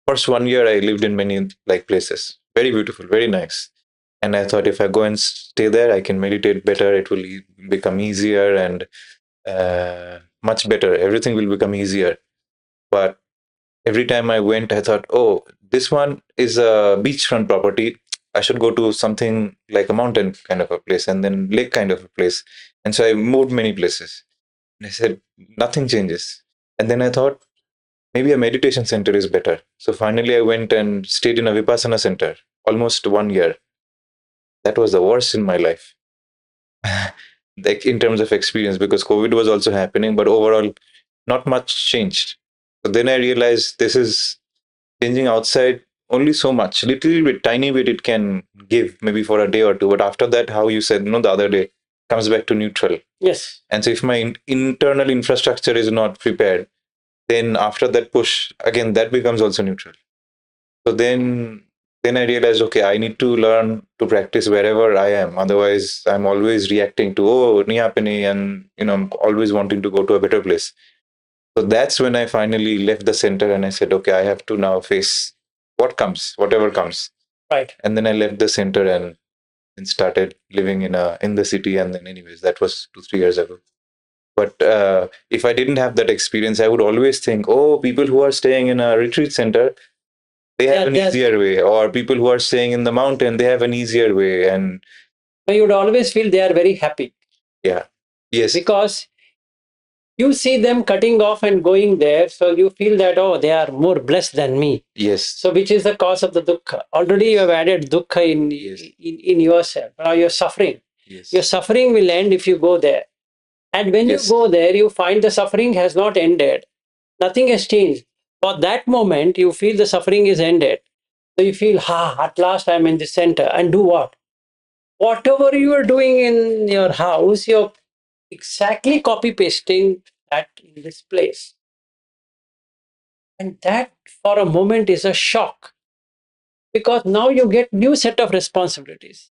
first 1 year I lived in many like places, very beautiful, very nice. And I thought, if I go and stay there, I can meditate better. It will become easier and much better. Everything will become easier. But every time I went, I thought, oh, this one is a beachfront property. I should go to something like a mountain kind of a place and then lake kind of a place. And so I moved many places. And I said, nothing changes. And then I thought, maybe a meditation center is better. So finally, I went and stayed in a Vipassana center almost 1 year. That was the worst in my life, like in terms of experience, because COVID was also happening, but overall, not much changed. So then I realized this is changing outside only so much, little bit, tiny bit it can give maybe for a day or two. But after that, how you said, no, the other day comes back to neutral. Yes. And so if my internal infrastructure is not prepared, then after that push, again, that becomes also neutral. So then I realized, okay, I need to learn to practice wherever I am. Otherwise, I'm always reacting to, oh, nahi happening, and I'm always wanting to go to a better place. So that's when I finally left the center and I said, okay, I have to now face what comes, whatever comes. Right. And then I left the center and started living in the city. And then, anyways, that was 2 3 years ago. But if I didn't have that experience, I would always think, oh, people who are staying in a retreat center, they have an easier way, or people who are staying in the mountain, they have an easier way. And you would always feel they are very happy. Yeah. Yes. Because you see them cutting off and going there, so you feel that, oh, they are more blessed than me. Yes. So which is the cause of the dukkha? Already you have added dukkha in yourself. Now you're suffering. Yes. Your suffering will end if you go there. And when you go there, you find the suffering has not ended. Nothing has changed. For that moment, you feel the suffering is ended. So you feel, at last I'm in the center. And do what? Whatever you are doing in your house, you're exactly copy pasting that in this place. And that for a moment is a shock, because now you get new set of responsibilities,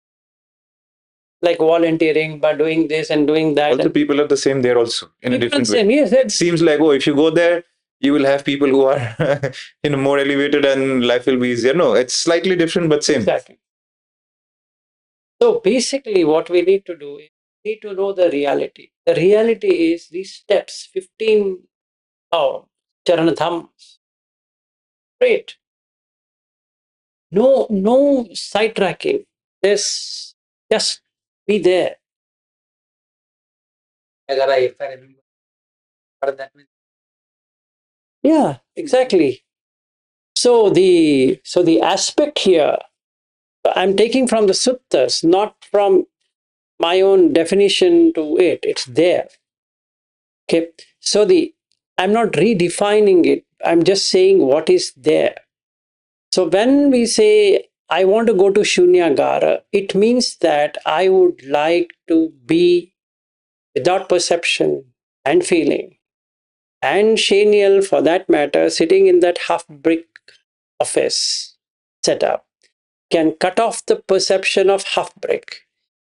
like volunteering, by doing this and doing that. Also, people are the same there also in a different way. Yes, it seems like, oh, if you go there, you will have people who are more elevated and life will be easier. No, it's slightly different, but same. Exactly. So basically what we need to do is we need to know the reality. The reality is these steps, 15 charana dhammas. Great. No sidetracking. There's just be there. If I remember what that means. Yeah, exactly. So the aspect here, I'm taking from the suttas, not from my own definition to it. It's there. Okay. So I'm not redefining it. I'm just saying what is there. So when we say I want to go to Shunyagara, it means that I would like to be without perception and feeling. And Shaniel, for that matter, sitting in that half brick office setup, can cut off the perception of half brick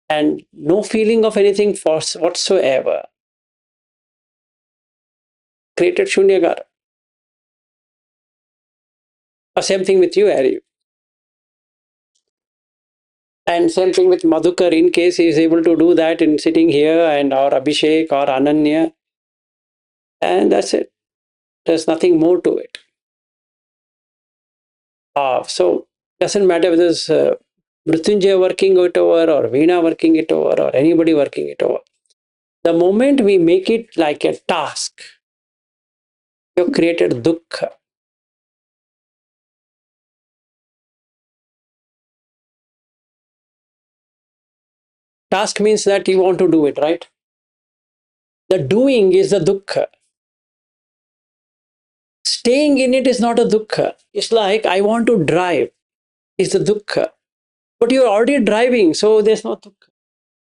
and no feeling of anything whatsoever. Created Shunyagara. Same thing with you, Harry. And same thing with Madhukar, in case he is able to do that in sitting here, and or Abhishek or Ananya. And that's it. There's nothing more to it. So doesn't matter whether it's Mrityunjay working it over or Veena working it over or anybody working it over. The moment we make it like a task, you've created dukkha. Task means that you want to do it, right? The doing is the dukkha. Staying in it is not a dukkha. It's like, I want to drive, is the dukkha. But you're already driving, so there's no dukkha.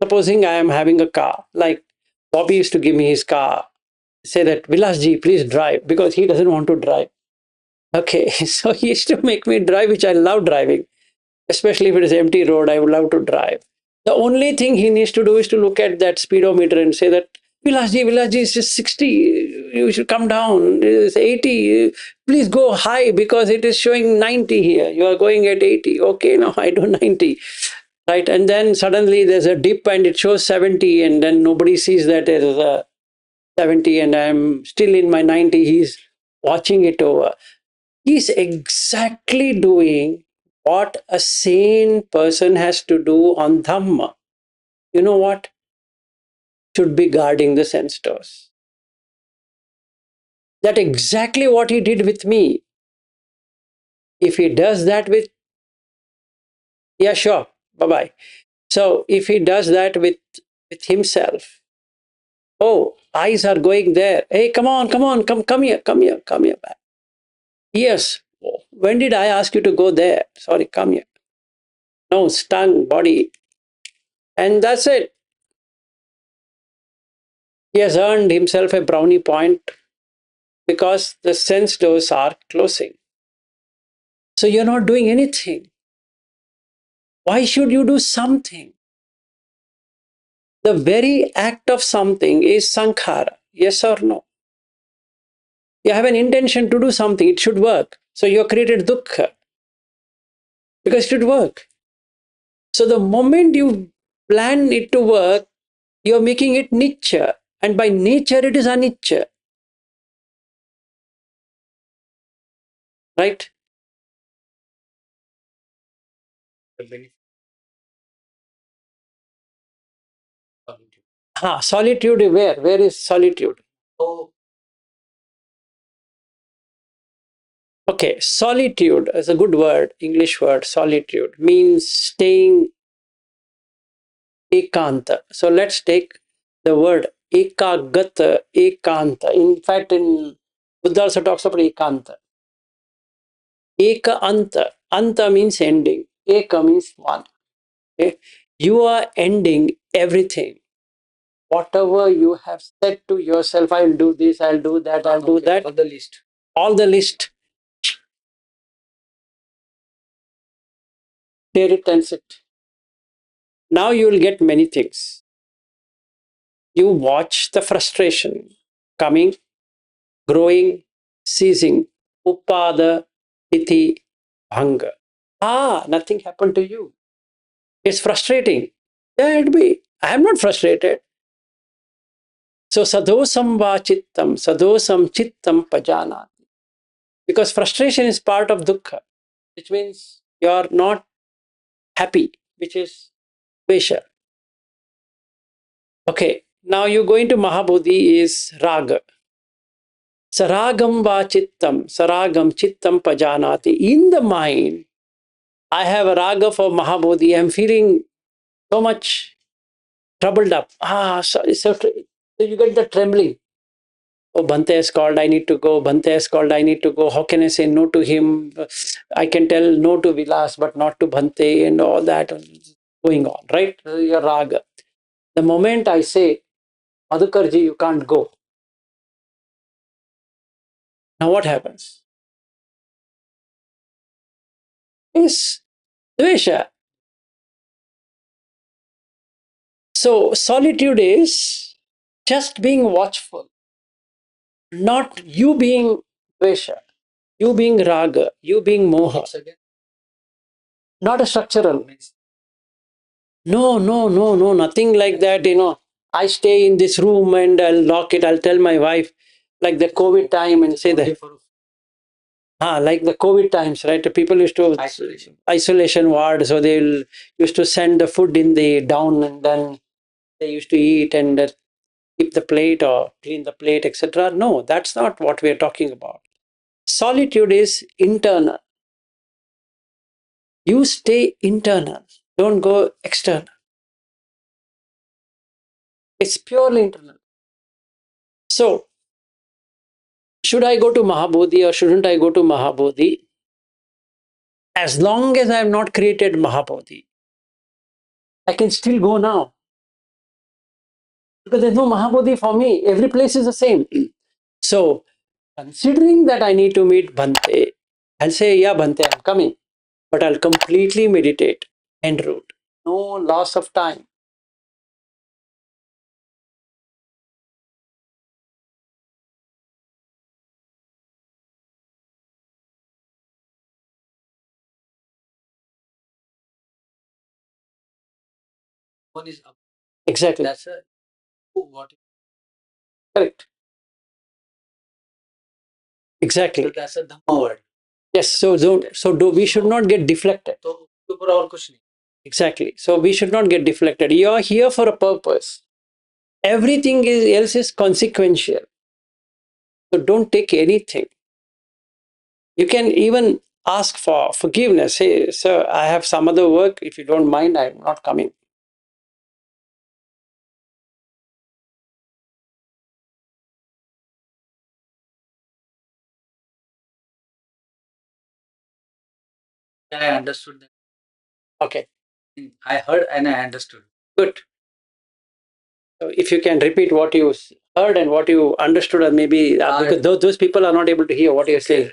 Supposing I am having a car, like Bobby used to give me his car say that, Vilasji, please drive, because he doesn't want to drive. Okay, so he used to make me drive, which I love driving, especially if it is empty road. I would love to drive. The only thing he needs to do is to look at that speedometer and say that, Vilasji, it's just 60. You should come down. It's 80. Please go high because it is showing 90 here. You are going at 80. Okay, no, I do 90. Right. And then suddenly there's a dip and it shows 70, and then nobody sees that there is a 70 and I'm still in my 90. He's watching it over. He's exactly doing what a sane person has to do on Dhamma. You know what? Should be guarding the sense doors. That's exactly what he did with me. If he does that with, yeah, sure, bye bye. So if he does that with himself, oh, eyes are going there. Hey, come here, come here. Yes. When did I ask you to go there? Sorry, come here. Nose, tongue, body. And that's it. He has earned himself a brownie point because the sense doors are closing. So you're not doing anything. Why should you do something? The very act of something is sankhara. Yes or no? You have an intention to do something, it should work. So you have created dukkha because it should work. So the moment you plan it to work, you're making it nicha. And by nature, it is anicca. Right? Solitude where? Where is solitude? Okay, solitude is a good word, English word, solitude, means staying ekanta. So let's take the word ekagata, ekanta. In fact, in Buddha also talks about ekanta. Eka anta. Anta means ending. Eka means one. Okay? You are ending everything. Whatever you have said to yourself, I'll do this, I'll do that, I'll do that. All the list. All the list. Tear it and sit. Now you will get many things. You watch the frustration coming, growing, ceasing. Upada, iti, bhanga. Nothing happened to you. It's frustrating. Yeah, it'd be. I am not frustrated. So sadosam va chittam, sadosam chittam pajana. Because frustration is part of dukkha, which means you're not happy, which is vesha. Okay, now you go into Mahabodhi is raga. Saragam va chittam, saragam chittam pajanati. In the mind, I have a raga for Mahabodhi. I'm feeling so much troubled up. So you get the trembling. Oh, Bhante has called, I need to go. Bhante has called, I need to go. How can I say no to him? I can tell no to Vilas, but not to Bhante, and all that going on, right? Your raga. The moment I say, Madhukarji, you can't go. Now what happens? Is Dvesha. So solitude is just being watchful, not you being Dvesha, you being Raga, you being Moha. Not a structural. No, nothing like that. I stay in this room and I'll lock it. I'll tell my wife, like the COVID time, and say that. Like the COVID times, right? The people used to isolation ward, so they'll used to send the food in the down, and then they used to eat and keep the plate or clean the plate, etc. No, that's not what we are talking about. Solitude is internal. You stay internal. Don't go external. It's purely internal. So, should I go to Mahabodhi or shouldn't I go to Mahabodhi? As long as I have not created Mahabodhi, I can still go now. Because there's no Mahabodhi for me. Every place is the same. So, considering that I need to meet Bhante, I'll say, yeah, Bhante, I'm coming, but I'll completely meditate en route. No loss of time. One is up. Exactly. That's a what. Correct. Exactly. So that's a Dhamma word. Yes. So we should not get deflected. So ऊपर और कुछ नहीं. Exactly. So we should not get deflected. You are here for a purpose. Everything else is consequential. So don't take anything. You can even ask for forgiveness. Hey, sir, I have some other work. If you don't mind, I'm not coming. I understood that. Okay. I heard and I understood. Good. So if you can repeat what you heard and what you understood, or maybe because those people are not able to hear what you're saying.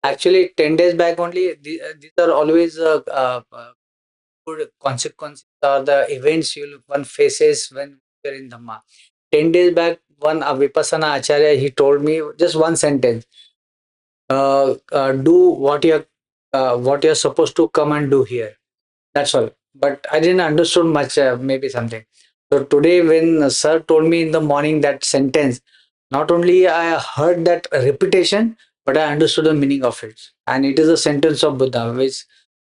Actually, 10 days back only, these are always good consequences or the events one faces when you're in Dhamma. 10 days back, one Vipassana Acharya, he told me just one sentence. Do what you're supposed to come and do here. That's all. But I didn't understood much, maybe something. So today, when sir told me in the morning that sentence, not only I heard that repetition, but I understood the meaning of it. And it is a sentence of Buddha, which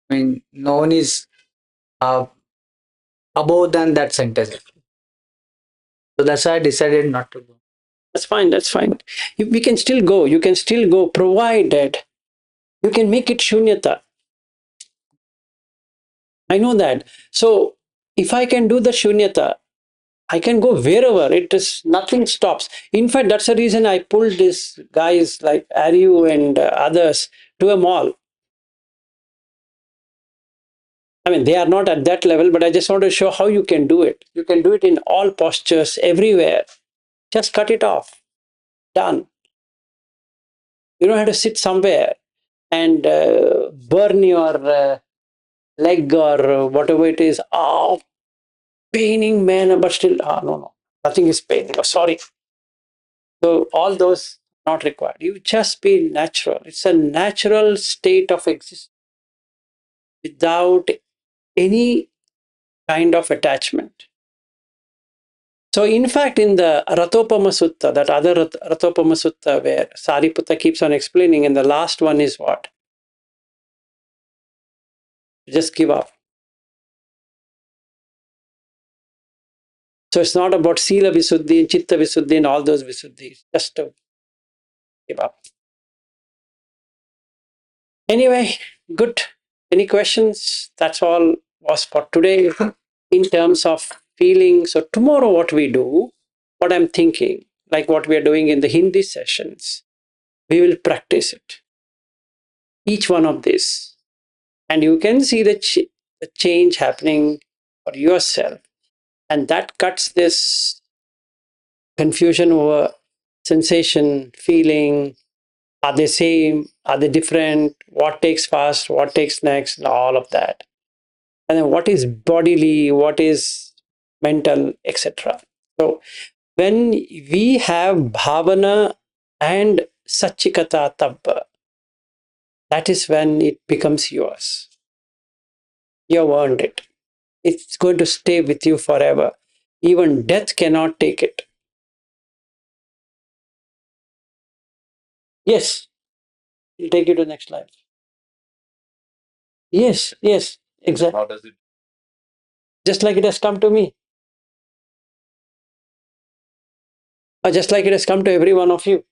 I mean, no one is uh, above than that sentence. So that's why I decided not to go. That's fine. That's fine. We can still go. You can still go, provided you can make it shunyata. I know that. So if I can do the shunyata, I can go wherever. It is nothing stops. In fact, that's the reason I pulled these guys like Aryu and others to a mall. I mean, they are not at that level, but I just want to show how you can do it. You can do it in all postures, everywhere. Just cut it off. Done. You don't have to sit somewhere and burn your leg or whatever it is. Oh, paining, man, but still, no. Nothing is paining. Oh, sorry. So all those not required. You just be natural. It's a natural state of existence without any kind of attachment. So in fact, in the Ratopama Sutta, that other Ratopama Sutta where Sariputta keeps on explaining, and the last one is what? Just give up. So it's not about Sila Visuddhi, Chitta Visuddhi, and all those Visuddhis. Just to give up. Anyway, good. Any questions? That's all was for today in terms of feeling. So tomorrow what we do, what I'm thinking, like what we are doing in the Hindi sessions, we will practice it. Each one of these. And you can see the change happening for yourself. And that cuts this confusion over sensation, feeling, are they same, are they different, what takes first, what takes next, and all of that. And then what is bodily, what is mental, etc. So when we have bhavana and sachikata tabba, that is when it becomes yours. You have earned it. It's going to stay with you forever. Even death cannot take it. Yes, it'll take you to the next life. Yes, exactly. How does it? Just like it has come to me, or just like it has come to every one of you.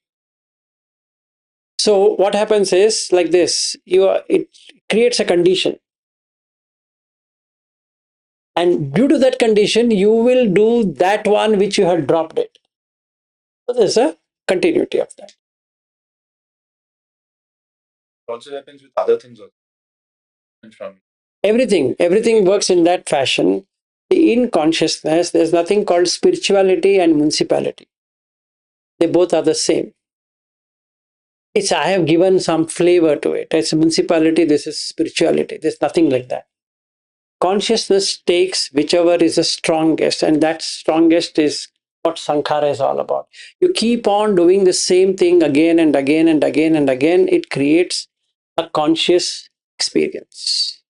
So what happens is like this: it creates a condition, and due to that condition, you will do that one which you had dropped it. So there's a continuity of that. It also happens with other things also. From everything works in that fashion. In consciousness, there's nothing called spirituality and municipality. They both are the same. It's I have given some flavor to it. It's a municipality, this is spirituality. There's nothing like that. Consciousness takes whichever is the strongest, and that strongest is what Sankhara is all about. You keep on doing the same thing again and again and again and again, it creates a conscious experience.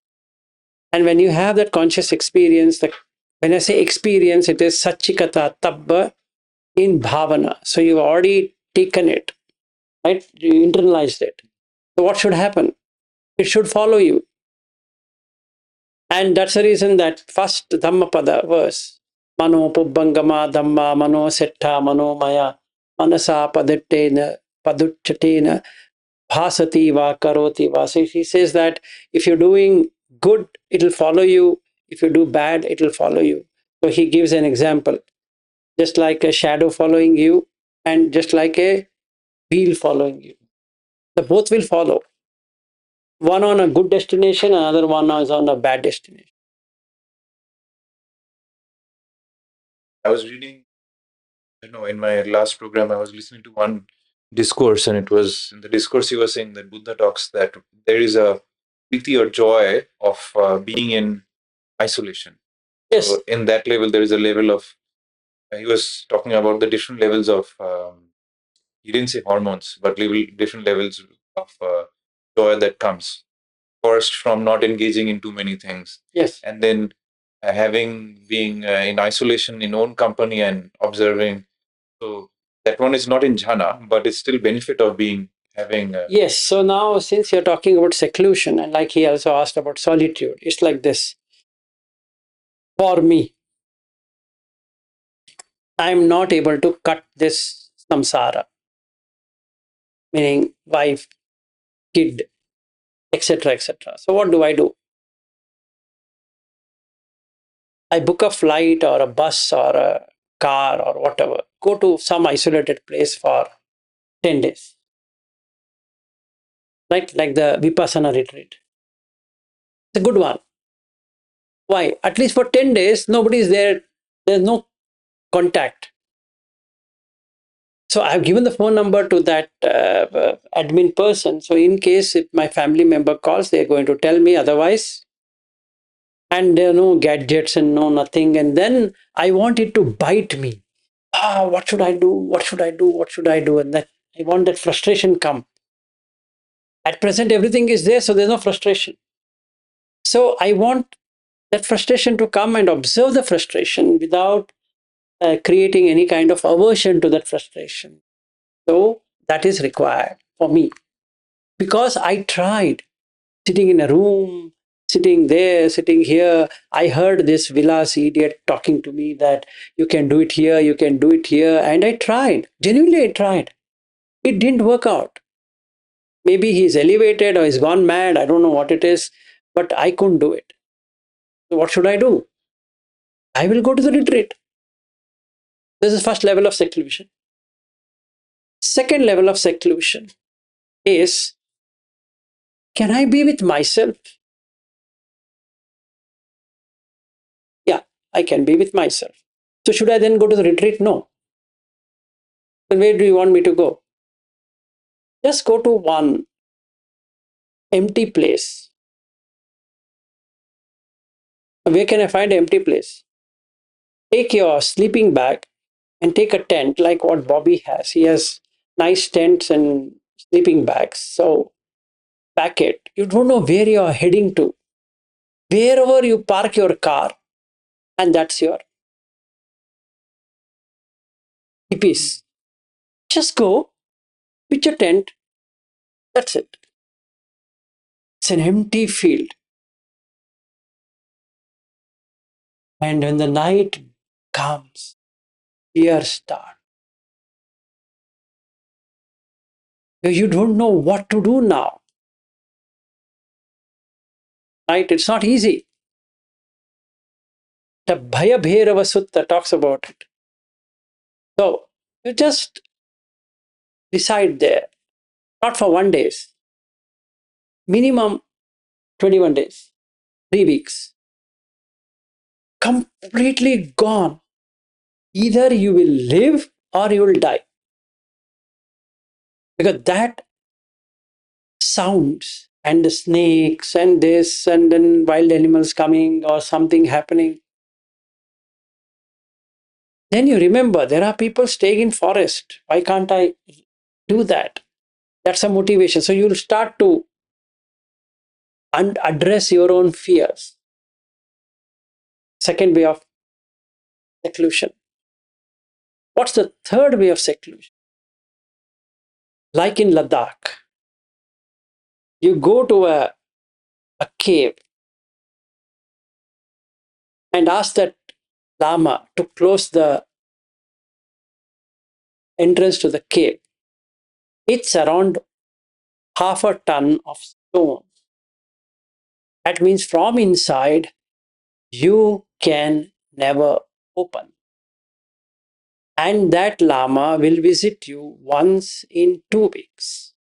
And when you have that conscious experience, when I say experience, it is Satchikata Tabba in Bhavana. So you've already taken it, right? You internalized it. So what should happen? It should follow you. And that's the reason that first Dhammapada verse, Mano Pubbangama Dhamma Mano Setta Mano Maya Manasa Padattena Paduchatena Bhasati Va Karoti Va. So he says that if you're doing good, it'll follow you. If you do bad, it'll follow you. So he gives an example, just like a shadow following you and just like a wheel following you. The both will follow. One on a good destination, another one is on a bad destination. I was reading, in my last program, I was listening to one discourse, and it was in the discourse he was saying that Buddha talks that there is a piti or joy of being in isolation. Yes. So in that level, there is a level of, he was talking about the different levels of, he didn't say hormones, but different levels of joy that comes. First, from not engaging in too many things. Yes. And then being in isolation in own company and observing. So that one is not in jhana, but it's still benefit of having. Yes. So now, since you're talking about seclusion, and like he also asked about solitude, it's like this. For me, I'm not able to cut this samsara, meaning wife, kid, etc., etc. So what do? I book a flight or a bus or a car or whatever, go to some isolated place for 10 days, right? Like the Vipassana retreat. It's a good one. Why? At least for 10 days, nobody is there. There's no contact. So I've given the phone number to that admin person. So in case if my family member calls, they're going to tell me otherwise. And there are no gadgets and no nothing. And then I want it to bite me. What should I do? What should I do? What should I do? And that I want that frustration come. At present, everything is there, so there's no frustration. So I want that frustration to come and observe the frustration without creating any kind of aversion to that frustration. So that is required for me. Because I tried sitting in a room, sitting there, sitting here. I heard this Vilas idiot talking to me that you can do it here, you can do it here. And I tried, genuinely I tried. It didn't work out. Maybe he's elevated or he's gone mad. I don't know what it is, but I couldn't do it. So what should I do? I will go to the retreat. This is first level of seclusion. Second level of seclusion is, can I be with myself? Yeah, I can be with myself. So should I then go to the retreat? No. Then where do you want me to go? Just go to one empty place. Where can I find an empty place? Take your sleeping bag and take a tent like what Bobby has. He has nice tents and sleeping bags. So pack it. You don't know where you are heading to. Wherever you park your car, and that's your peace. Just go, pitch a tent. That's it. It's an empty field. And when the night comes, fear starts. You don't know what to do now. Right? It's not easy. The Bhaya Bhairava Sutta talks about it. So you just decide there, not for 1 day, minimum 21 days, 3 weeks, completely gone. Either you will live or you will die. Because that sounds and the snakes and this and then wild animals coming or something happening, then you remember there are people staying in forest. Why can't I do that? That's a motivation. So you'll start to address your own fears. Second way of seclusion. What's the third way of seclusion? Like in Ladakh, you go to a cave and ask that Lama to close the entrance to the cave. It's around half a ton of stone. That means from inside, you can never open. And that Lama will visit you once in 2 weeks.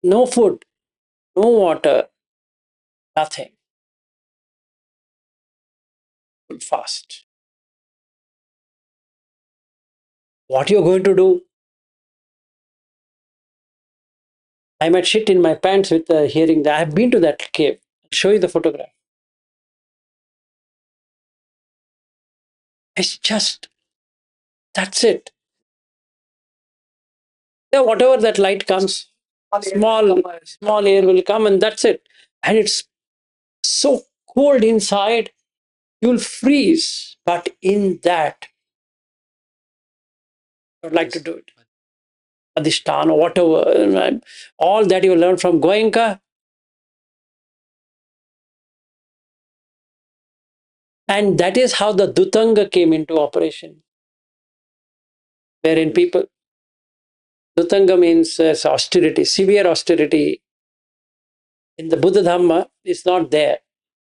No food, no water, nothing. Fast. What you're going to do? I might shit in my pants with hearing that. I've been to that cave. I'll show you the photograph. It's just, that's it. Yeah, whatever that light comes, small air will come and that's it. And it's so cold inside, you'll freeze. But in that, I'd like to do it. Adhisthana, whatever, all that you learn from Goenka. And that is how the Dutanga came into operation. Wherein people, Dutanga means austerity, severe austerity. In the Buddha Dhamma, it's not there.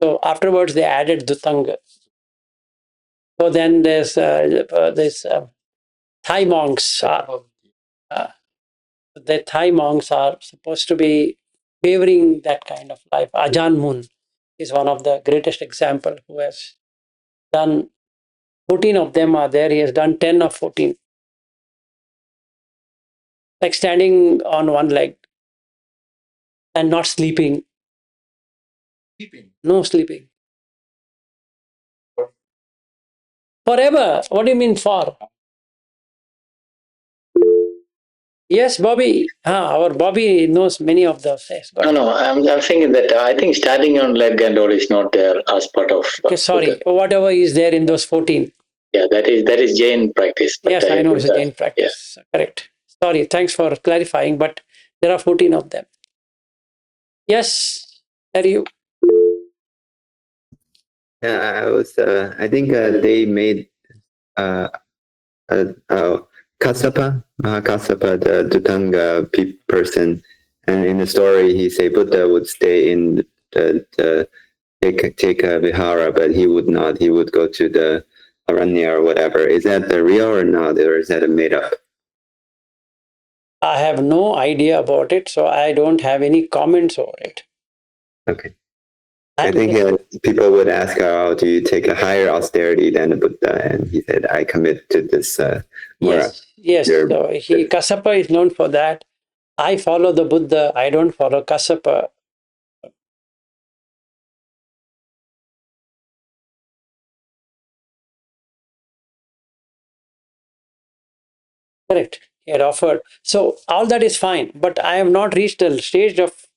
So afterwards, they added Dutanga. So then there's this Thai monks. Uh, the Thai monks are supposed to be favoring that kind of life. Ajahn Mun is one of the greatest example who has done 14 of them are there. He has done 10 or 14. Like standing on one leg and not sleeping. No sleeping. Forever. What do you mean for? Yes, Bobby. Our Bobby knows many of those. Yes, no, I'm thinking that I think standing on leg and all is not there as part of. Okay, sorry. Whatever is there in those 14. Yeah, that is Jain practice. Yes, I know it's a Jain practice. Yeah. Correct. Sorry, thanks for clarifying, but there are 14 of them. Yes, are you? Yeah, I think they made Kassapa, Mahakassapa, the Dutanga person, and in the story he say Buddha would stay in the take a vihara, but he would not. He would go to the aranya or whatever. Is that the real or not, or is that a made up? I have no idea about it, so I don't have any comments over it. Okay. I think people would ask, "Oh, do you take a higher austerity than the Buddha?" And he said, "I commit to this." Yes. So Kassapa is known for that. I follow the Buddha. I don't follow Kassapa. Correct. He had offered. So all that is fine, but I have not reached the stage of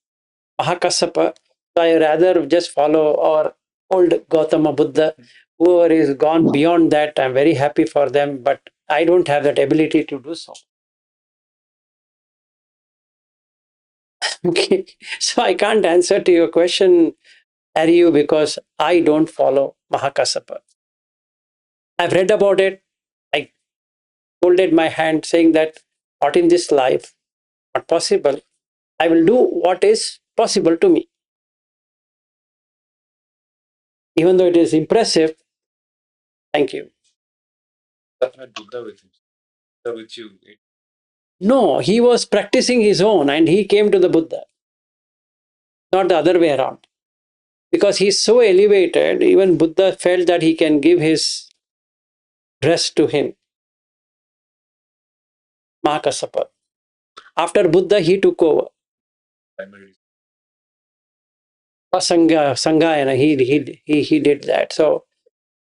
Mahakassapa. So I rather just follow our old Gautama Buddha. Whoever is gone beyond that, I'm very happy for them, but I don't have that ability to do so. Okay. So I can't answer to your question, Ariu, because I don't follow Mahakassapa. I've read about it. I folded my hand saying that not in this life, not possible. I will do what is possible to me. Even though it is impressive, thank you. Buddha with you. No, he was practicing his own and he came to the Buddha, not the other way around. Because he's so elevated, even Buddha felt that he can give his dress to him. Mahakassapa. After Buddha, he took over. Primarily. Sanghayana, he did that. So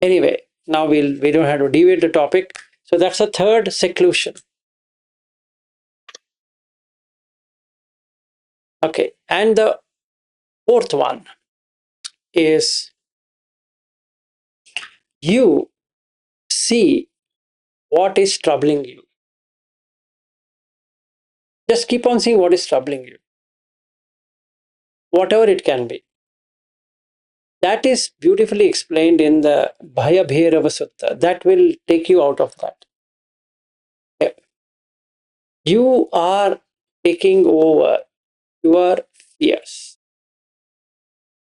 anyway, now we don't have to deviate the topic. So that's the third seclusion. Okay, and the fourth one is you see what is troubling you. Just keep on seeing what is troubling you, whatever it can be. That is beautifully explained in the Bhaya Bhairava Sutta. That will take you out of that. Okay. You are taking over your fears.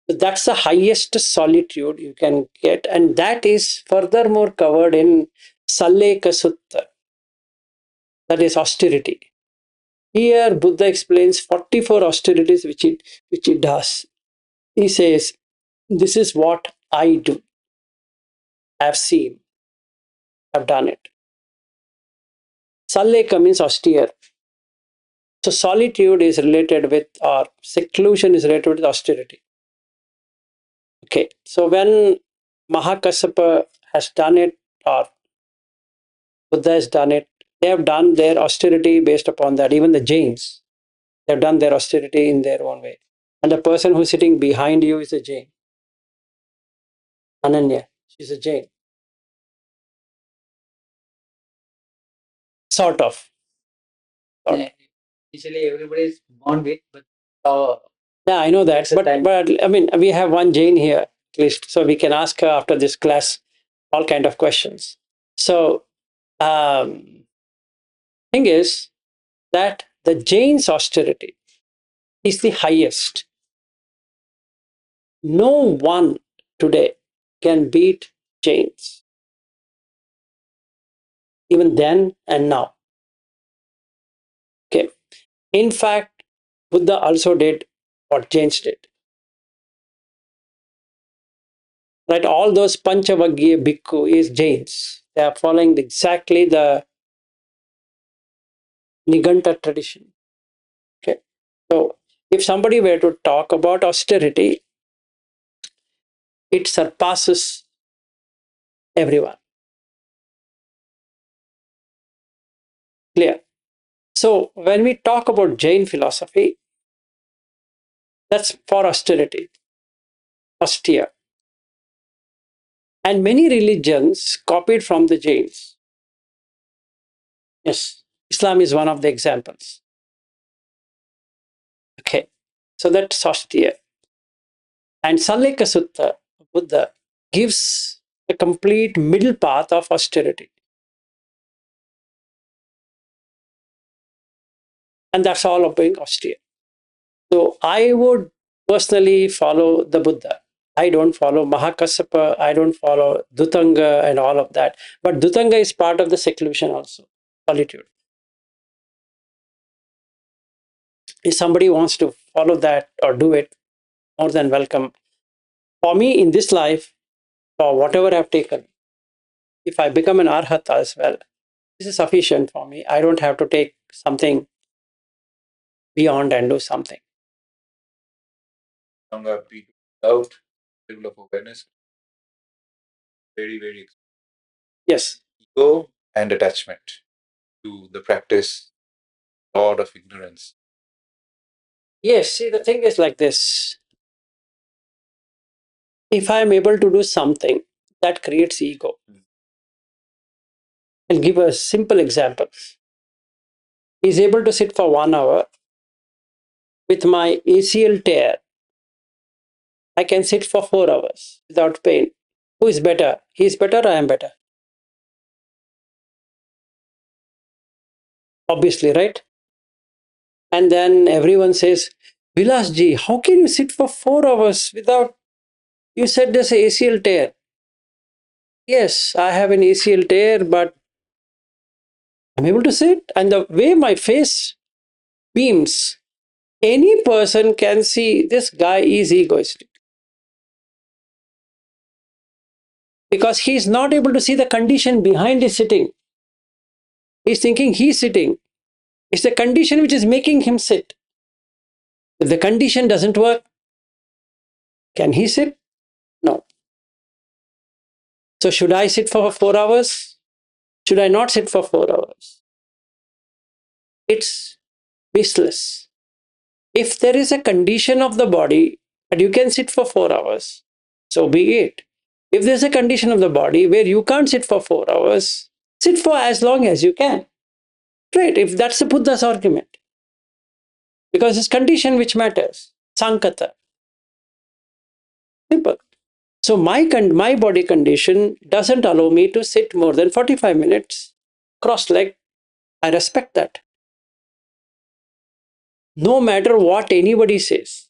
So that's the highest solitude you can get, and that is furthermore covered in Salleka Sutta, that is austerity. Here Buddha explains 44 austerities which it does. He says, this is what I do. I've seen, I've done it. Salleka means austere. So solitude is related with, or seclusion is related with austerity. Okay, so when Mahakassapa has done it, or Buddha has done it, they have done their austerity based upon that. Even the Jains, they have done their austerity in their own way. And the person who's sitting behind you is a Jain. Ananya, she's a Jain. Sort of. Yeah, usually everybody is born with, but Yeah, I know that. It's a But, time. but I mean, we have one Jain here, at least. So we can ask her after this class all kind of questions. So, thing is that the Jain's austerity is the highest. No one today can beat Jains, even then and now. Okay. In fact, Buddha also did what Jains did. Right? All those Panchavagya Bhikkhu is Jains. They are following exactly the Niganta tradition. Okay. So if somebody were to talk about austerity, it surpasses everyone. Clear? So when we talk about Jain philosophy, that's for austerity, austere. And many religions copied from the Jains. Yes, Islam is one of the examples. Okay, so that's austere. And Salleka Sutta, Buddha, gives a complete middle path of austerity. And that's all of being austere. So I would personally follow the Buddha. I don't follow Mahakassapa, I don't follow Dhutanga and all of that. But Dhutanga is part of the seclusion also, solitude. If somebody wants to follow that or do it, more than welcome. For me, in this life, for whatever I've taken, if I become an arhata as well, this is sufficient for me. I don't have to take something beyond and do something. Sangha people without level of awareness. Very, very Yes. ego and attachment to the practice, lot of ignorance. Yes, see, the thing is like this. If I am able to do something that creates ego, I'll give a simple example. He's able to sit for 1 hour with my ACL tear. I can sit for 4 hours without pain. Who is better? He's better, I am better. Obviously, right? And then everyone says, Vilas ji, how can you sit for 4 hours without, you said there's a ACL tear. Yes, I have an ACL tear, but I'm able to sit. And the way my face beams, any person can see this guy is egoistic. Because he's not able to see the condition behind his sitting. He's thinking he's sitting. It's the condition which is making him sit. If the condition doesn't work, can he sit? No. So should I sit for 4 hours? Should I not sit for 4 hours? It's baseless. If there is a condition of the body and you can sit for 4 hours, so be it. If there's a condition of the body where you can't sit for 4 hours, sit for as long as you can. Right? If that's the Buddha's argument. Because it's condition which matters. Sankata. Simple. So my body condition doesn't allow me to sit more than 45 minutes cross-legged. I respect that. No matter what anybody says.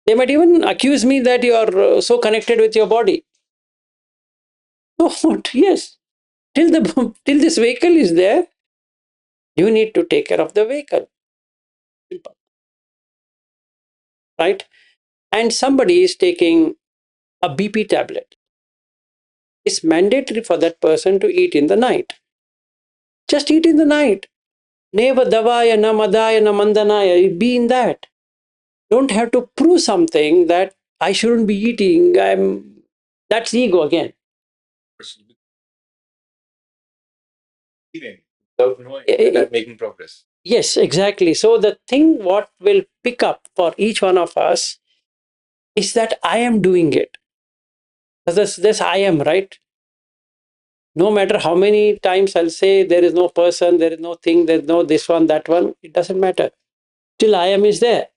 They might even accuse me that you are so connected with your body. So what? Yes. Till this vehicle is there, you need to take care of the vehicle. Simple. Right? And somebody is taking a BP tablet. It's mandatory for that person to eat in the night. Just eat in the night. Neva davaya na madaya na mandanaya. Be in that. Don't have to prove something that I shouldn't be eating. That's ego again. Without knowing that I'm making progress. Yes, exactly. So the thing what will pick up for each one of us is that I am doing it. This I am, right? No matter how many times I'll say there is no person, there is no thing, there's no this one, that one, it doesn't matter. Till I am is there.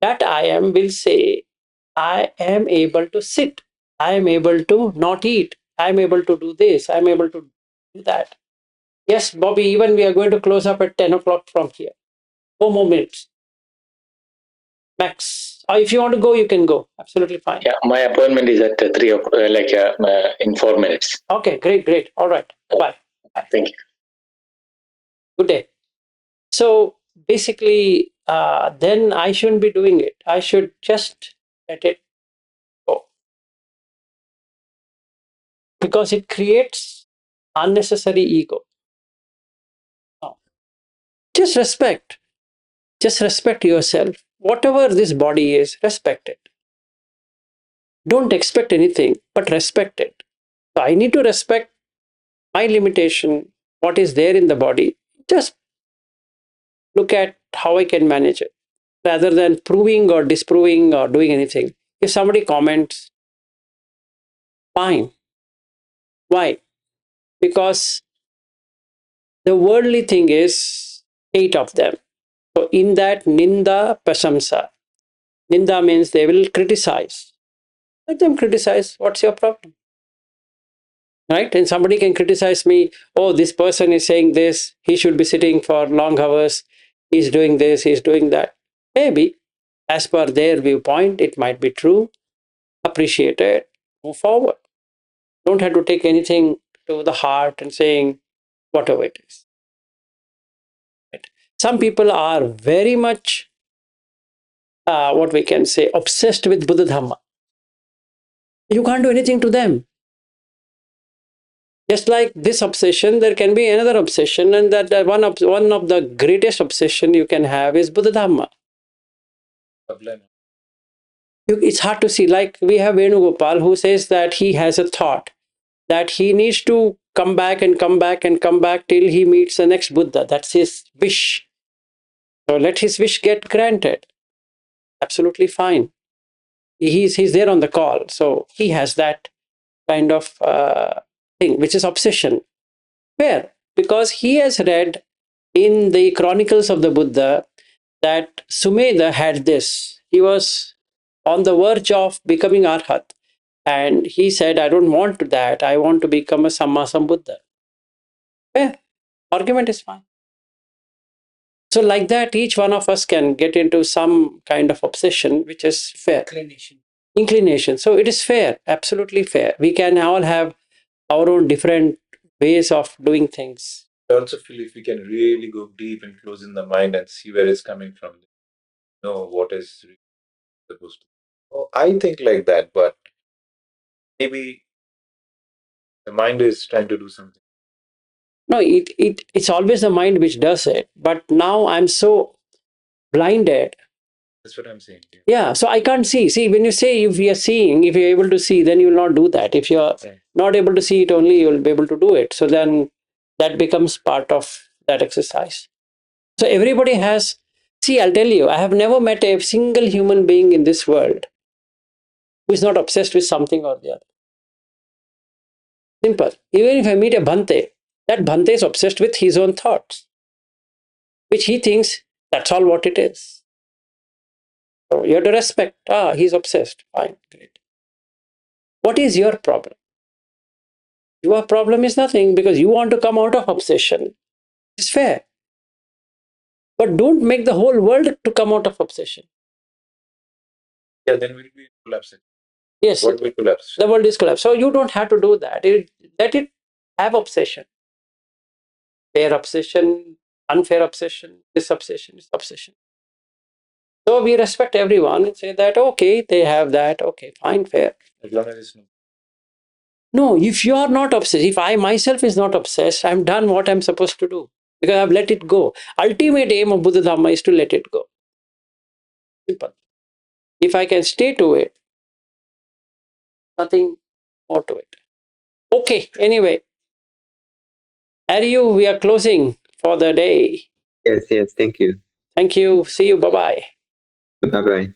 That I am will say, I am able to sit. I am able to not eat. I am able to do this. I am able to do that. Yes, Bobby, even we are going to close up at 10 o'clock from here. 4 more minutes. Max. Or if you want to go, you can go. Absolutely fine. Yeah, my appointment is at 3 o'clock, in 4 minutes. Okay, great. All right. Bye. Thank you. Good day. So basically, then I shouldn't be doing it. I should just let it go. Because it creates unnecessary ego. No. Just respect. Just respect yourself. Whatever this body is, respect it. Don't expect anything, but respect it. So I need to respect my limitation, what is there in the body. Just look at how I can manage it rather than proving or disproving or doing anything. If somebody comments, fine. Why? Because the worldly thing is 8 of them. So in that ninda prasamsa, ninda means they will criticize. Let them criticize. What's your problem? Right? And somebody can criticize me. Oh, this person is saying this. He should be sitting for long hours. He's doing this. He's doing that. Maybe as per their viewpoint, it might be true. Appreciate it. Move forward. Don't have to take anything to the heart and saying whatever it is. Right? Some people are very much, what we can say, obsessed with Buddha Dhamma. You can't do anything to them. Just like this obsession, there can be another obsession, and that one of the greatest obsession you can have is Buddha Dhamma. It's hard to see. Like we have Venugopal who says that he has a thought that he needs to come back and come back and come back till he meets the next Buddha. That's his wish. So let his wish get granted. Absolutely fine. He's there on the call. So he has that kind of thing, which is obsession. Where? Because he has read in the chronicles of the Buddha that Sumedha had this. He was on the verge of becoming Arhat. And he said, I don't want that. I want to become a Sammasambuddha. Fair. Argument is fine. So like that, each one of us can get into some kind of obsession, which is fair. Inclination. So it is fair. Absolutely fair. We can all have our own different ways of doing things. I also feel if we can really go deep and close in the mind and see where it's coming from, know what is really supposed to. Oh, I think like that, but maybe the mind is trying to do something. No, it's always the mind which does it. But now I'm so blinded. That's what I'm saying. Yeah. Yeah, so I can't see. See, when you say if we are seeing, if you're able to see, then you will not do that. If you're Right. not able to see it only, you will be able to do it. So then that becomes part of that exercise. So everybody has, see, I'll tell you, I have never met a single human being in this world who is not obsessed with something or the other. Simple. Even if I meet a Bhante, that Bhante is obsessed with his own thoughts, which he thinks that's all what it is. So you have to respect, he's obsessed. Fine, great. What is your problem? Your problem is nothing because you want to come out of obsession. It's fair. But don't make the whole world to come out of obsession. Yeah, then we'll be collapsing. Yes, What will collapse? the world is collapsed. So you don't have to do that. Let it have obsession. Fair obsession, unfair obsession, this obsession, this obsession. So we respect everyone and say that, okay, they have that, okay, fine, fair. As long as it's no. No, if you are not obsessed, if I myself is not obsessed, I'm done what I'm supposed to do because I've let it go. Ultimate aim of Buddha Dhamma is to let it go. Simple. If I can stay to it, nothing more to it. Okay, anyway, Harry, we are closing for the day. Yes, thank you. Thank you. See you. Bye-bye. Bye bye.